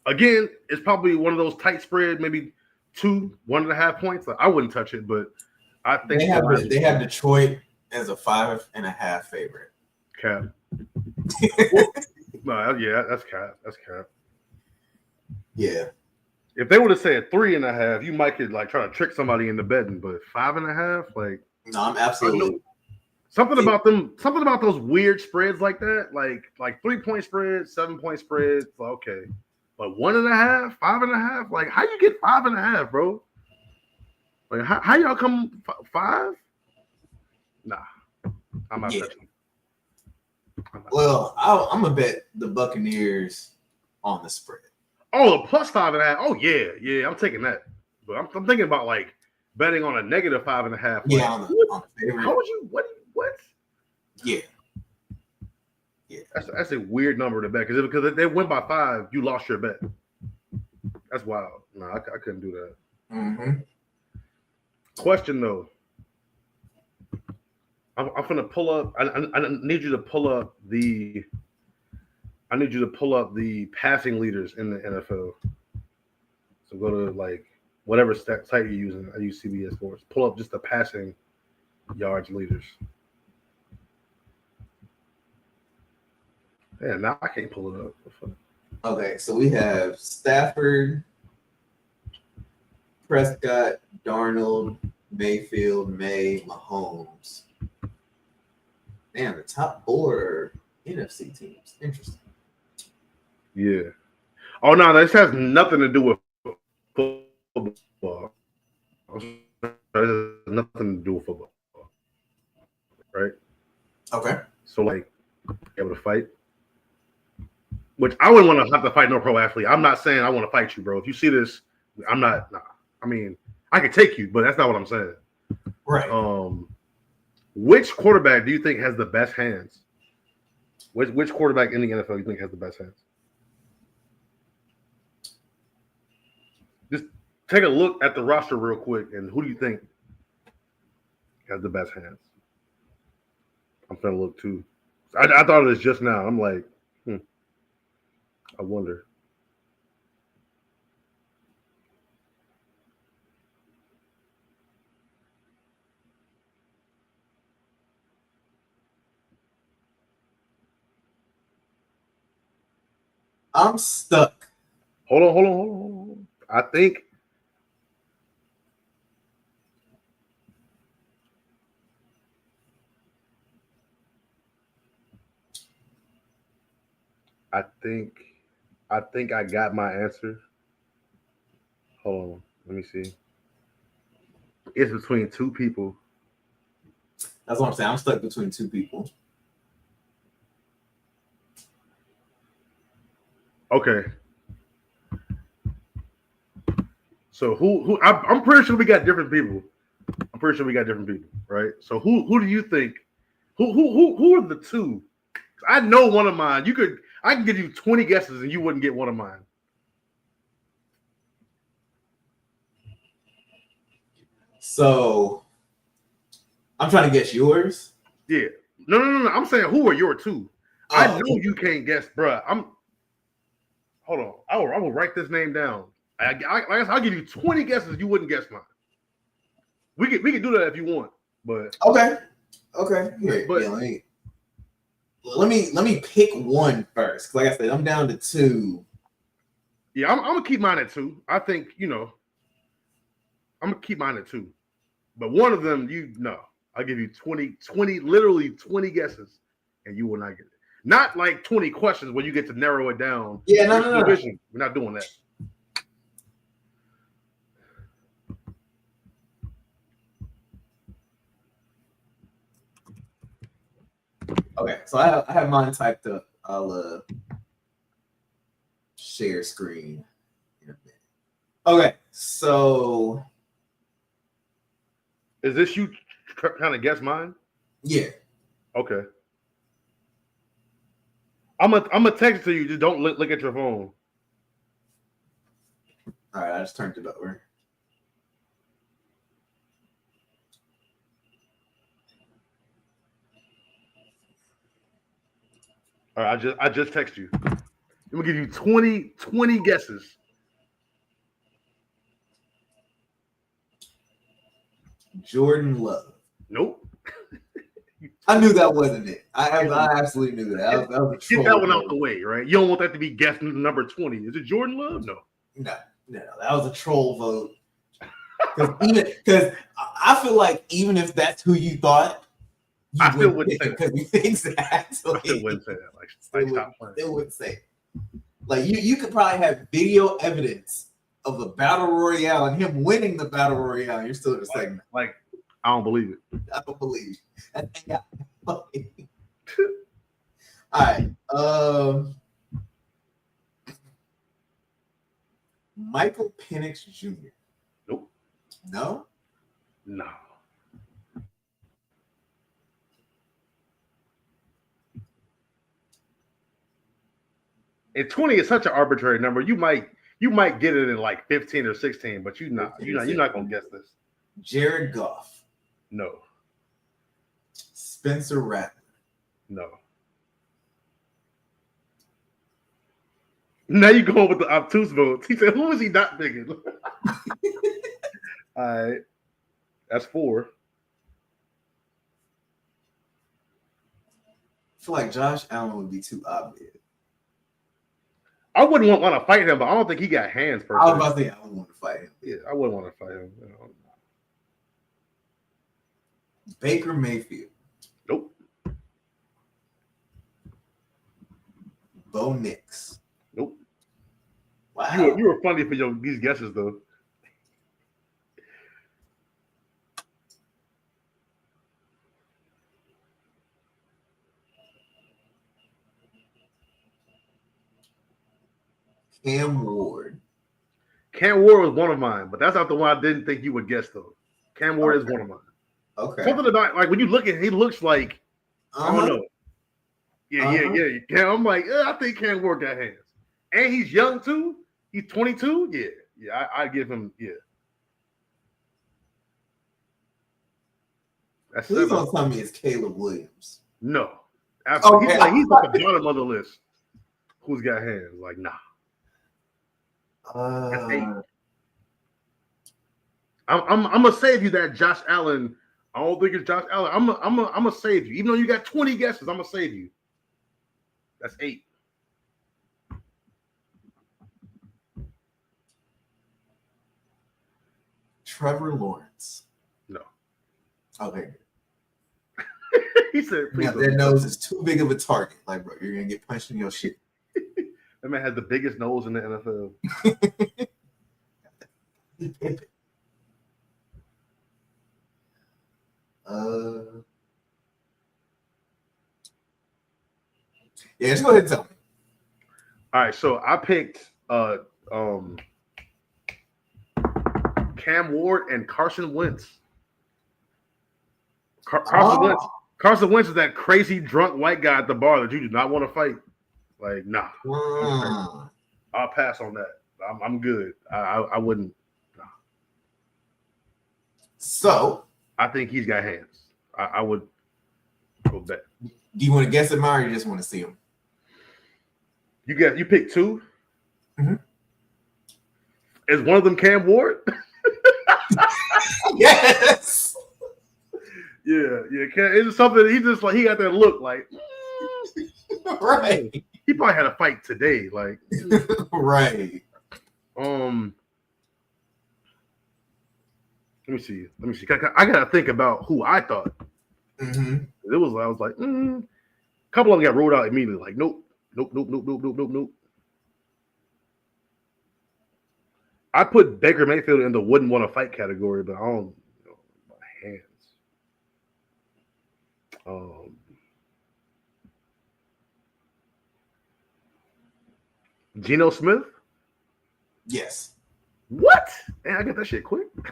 Again, it's probably one of those tight spread, maybe 1.5 points. I wouldn't touch it, but I think they have Detroit as a 5.5 favorite. Cap. No, yeah, that's cap. That's cap. Yeah. If they would have said 3.5, you might could like try to trick somebody into betting, but 5.5, like no, I'm absolutely something about those weird spreads like that, like 3-point spreads, 7-point spreads, okay. But 1.5, 5.5, like how you get 5.5, bro? Like how y'all come 5? Nah, I'm not touching. Well, I'm gonna bet the Buccaneers on the spread. Oh, the plus 5.5. Oh yeah, I'm taking that. But I'm thinking about like betting on a negative 5.5. Yeah, on the favorite. How would you? What? Yeah. That's a weird number to bet because if they went by 5, you lost your bet. That's wild. No, I couldn't do that. Mm-hmm. Question though. I'm gonna pull up. I need you to pull up the. I need you to pull up the passing leaders in the NFL. So go to like whatever site you're using. I use CBS Sports. Pull up just the passing yards leaders. Yeah, now I can't pull it up. Okay, so we have Stafford, Prescott, Darnold, Mayfield, May, Mahomes. Damn, the top 4 are NFC teams. Interesting. Yeah. Oh no, this has nothing to do with football. This has nothing to do with football, right? Okay. So like, able to fight, which I wouldn't want to have to fight no pro athlete. I'm not saying I want to fight you, bro. If you see this, I'm not. Nah. I mean, I could take you, but that's not what I'm saying. Right. Which quarterback do you think has the best hands? Which quarterback in the NFL do you think has the best hands? Just take a look at the roster real quick, and who do you think has the best hands? I'm trying to look too. I thought of this just now. I'm like, I wonder. I'm stuck. Hold on. I think I got my answer. Hold on. Let me see. It's between two people. That's what I'm saying. I'm stuck between two people. Okay. So who I'm pretty sure we got different people. Right? So who do you think who are the two? I know one of mine. I can give you 20 guesses and you wouldn't get one of mine. So I'm trying to guess yours. Yeah. No. I'm saying who are your two? Oh. I know you can't guess, bruh. Hold on. I will write this name down. I'll give you 20 guesses. You wouldn't guess mine. We can do that if you want, but okay. Here, but yeah, let me pick one first. Like I said, I'm down to two. Yeah, I'm gonna keep mine at two. I think I'm gonna keep mine at two. But one of them, I'll give you 20, literally 20 guesses, and you will not get it. Not like 20 questions where you get to narrow it down. Yeah, no. We're not doing that. Okay, so I have mine typed up. I'll share screen in a minute. Okay, so Is this you trying to guess mine? yeah. Okay. I'm gonna text it to you. Just don't look at your phone. All right, I just turned it over. All right, I just text you. I'm gonna give you 20 guesses. Jordan Love. Nope. I knew that wasn't it. I absolutely knew that. That was a troll. Get that one out the way, right? You don't want that to be guess number 20. Is it Jordan Love? No. No, that was a troll vote. Because I feel like even if that's who you thought, I still wouldn't say that. Exactly. I still wouldn't say that. Like stop playing. They wouldn't say it. Like you could probably have video evidence of a battle royale and him winning the battle royale. And you're still just saying like I don't believe it. I don't believe it. All right. Michael Penix Jr. Nope. No. And 20 is such an arbitrary number. You might get it in like 15 or 16, but you're not gonna guess this. Jared Goff. No. Spencer Rattler. No. Now you go with the obtuse votes. He said, "Who is he not picking?" All right, that's 4. I feel like Josh Allen would be too obvious. I wouldn't want to fight him, but I don't think he got hands. I was about to say I wouldn't want to fight him. Yeah, I wouldn't want to fight him. Baker Mayfield. Nope. Bo Nix. Nope. Wow. You were funny for these guesses though. Cam Ward. Cam Ward was one of mine, but that's not the one I didn't think you would guess though. Cam Ward is one of mine. Okay. Something about like when you look at him, he looks like I don't know. Yeah. I'm like, I think Cam Ward got hands, and he's young too. He's 22. Yeah. I give him That's Please don't tell me it's Caleb Williams. No, absolutely. Okay. He's like the bottom of the list. Who's got hands? Like nah. I'm gonna save you that Josh Allen. I don't think it's Josh Allen. I'm gonna save you, even though you got 20 guesses. I'm gonna save you. That's 8. Trevor Lawrence. No. Okay. He said, "Please." Their nose is too big of a target. Like, bro, you're gonna get punched in your shit. That man has the biggest nose in the NFL. Yeah, just go ahead and tell me. All right, so I picked Cam Ward and Carson Wentz. Carson Wentz is that crazy drunk white guy at the bar that you do not want to fight. Like, nah. I'll pass on that. I'm good. I wouldn't. Nah. So I think he's got hands. I would go bet. Do you want to guess it, Mar, or you just want to see him? You pick 2? Mm-hmm. Is one of them Cam Ward? Yes. Yeah. It's something he just like he got that look like right. He probably had a fight today, like right. Let me see. I gotta think about who I thought. Mm-hmm. I was like, a couple of them got rolled out immediately. Like, nope. I put Baker Mayfield in the wouldn't want to fight category, but I don't know my hands. Geno Smith? Yes. What? Man, I get that shit quick. Because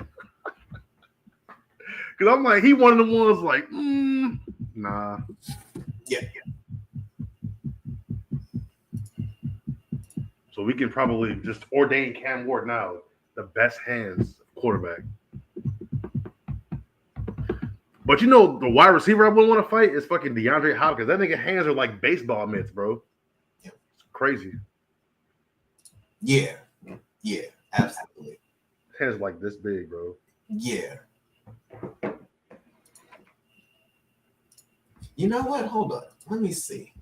I'm like, he one of the ones like, nah. Yeah. So we can probably just ordain Cam Ward now the best hands quarterback. But you know, the wide receiver I wouldn't want to fight is fucking DeAndre Hopkins. That nigga hands are like baseball mitts, bro. Yep. It's crazy. Yeah, absolutely. Hands like this big, bro. Yeah. You know what? Hold up. Let me see.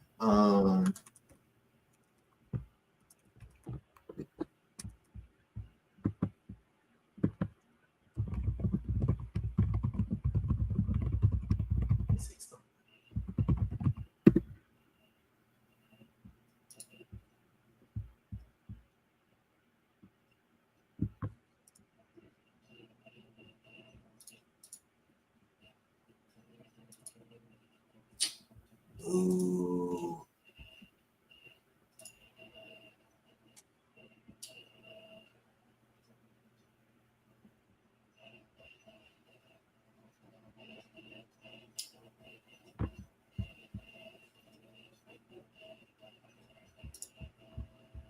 Ooh.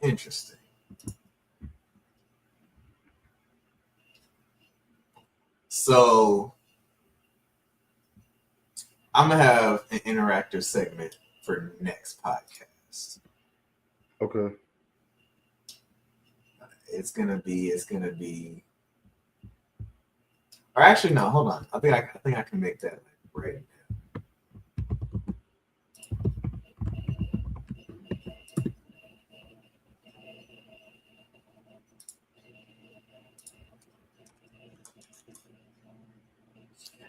Interesting. So I'm gonna have an interactive segment for next podcast. Okay. It's gonna be. Or actually, no. Hold on. I think I can make that right now.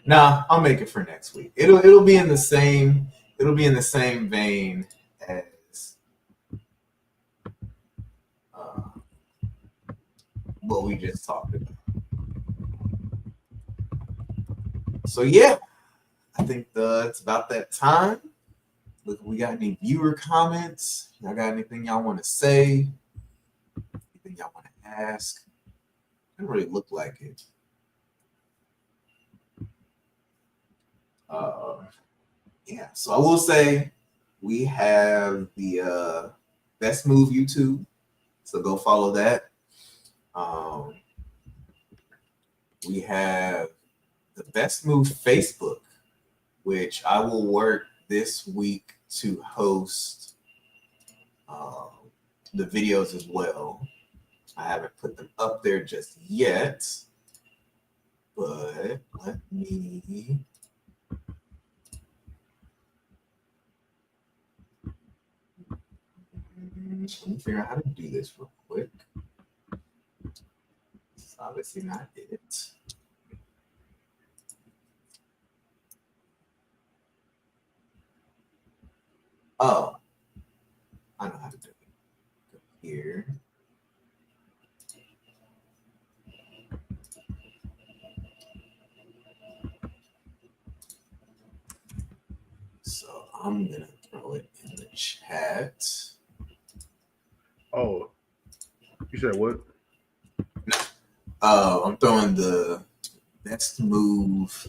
Nah, I'll make it for next week. It'll be in the same vein as what we just talked about. So yeah, I think it's about that time. Look, we got any viewer comments? Y'all got anything y'all want to say? Anything y'all want to ask? Doesn't really look like it. Yeah, so I will say we have the Best Move YouTube, so go follow that. We have the Best Move Facebook, which I will work this week to host the videos as well. I haven't put them up there just yet, but let me. Let me figure out how to do this real quick. It's obviously not it. Oh, I know how to do it. Go here. So I'm gonna throw it in the chat. Oh, you said what? I'm throwing the Best Move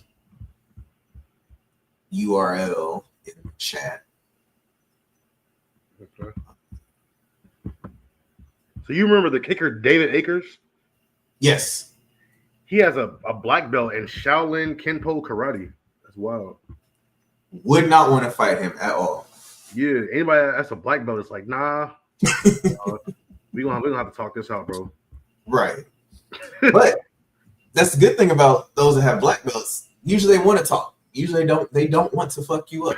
URL in the chat. Okay. So you remember the kicker David Akers? Yes. He has a black belt in Shaolin Kenpo Karate as well. Would not want to fight him at all. Yeah, anybody that's a black belt is like, nah, we gonna have to talk this out, bro. Right. But that's the good thing about those that have black belts. Usually they want to talk. Usually they don't want to fuck you up.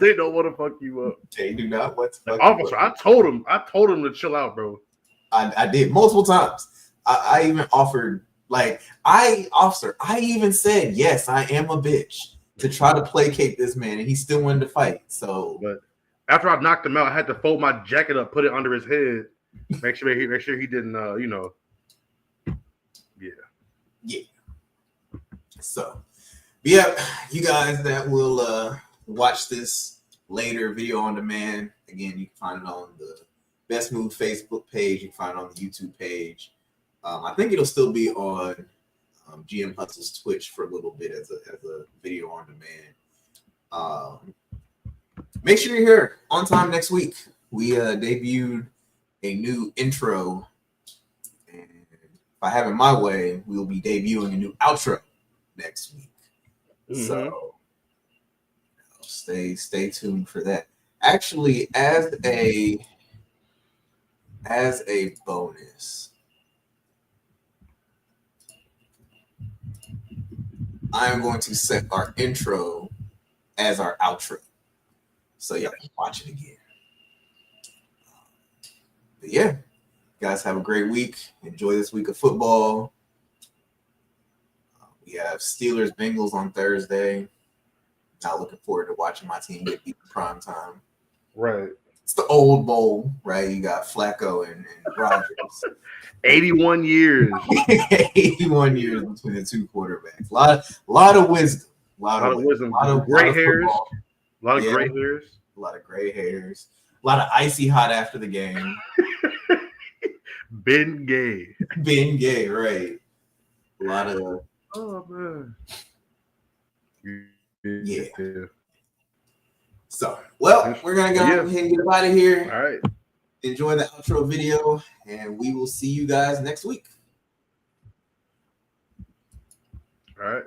They don't want to fuck you up. They do not want to fuck Officer, you up. I told him to chill out, bro. I did multiple times. I even offered, I even said, yes, I am a bitch, to try to placate this man, and he still wanted to fight. So, but after I knocked him out, I had to fold my jacket up, put it under his head, make sure he didn't, yeah. So, yeah, you guys that will watch this later, video on demand, again, you can find it on the Best Move Facebook page. You can find it on the YouTube page. I think it'll still be on GM Hustle's Twitch for a little bit as a video on demand. Make sure you're here on time next week. We debuted a new intro, and if I have it my way, we'll be debuting a new outro next week. Mm-hmm. So stay tuned for that. Actually, as a bonus, I am going to set our intro as our outro, so y'all can watch it again. But yeah, guys, have a great week. Enjoy this week of football. We have Steelers Bengals on Thursday. Not looking forward to watching my team get beat in prime time. Right. It's the old bowl, right? You got Flacco and Rodgers. 81 years. 81 years between the two quarterbacks. A lot of wisdom. A lot of wisdom. A lot of gray hairs. A lot of gray hairs. A lot of gray hairs. A lot of icy hot after the game. Ben Gay. Ben Gay, right. A lot of... Oh, man. Yeah. So, well, we're going to go ahead and get out of here. All right. Enjoy the outro video, and we will see you guys next week. All right.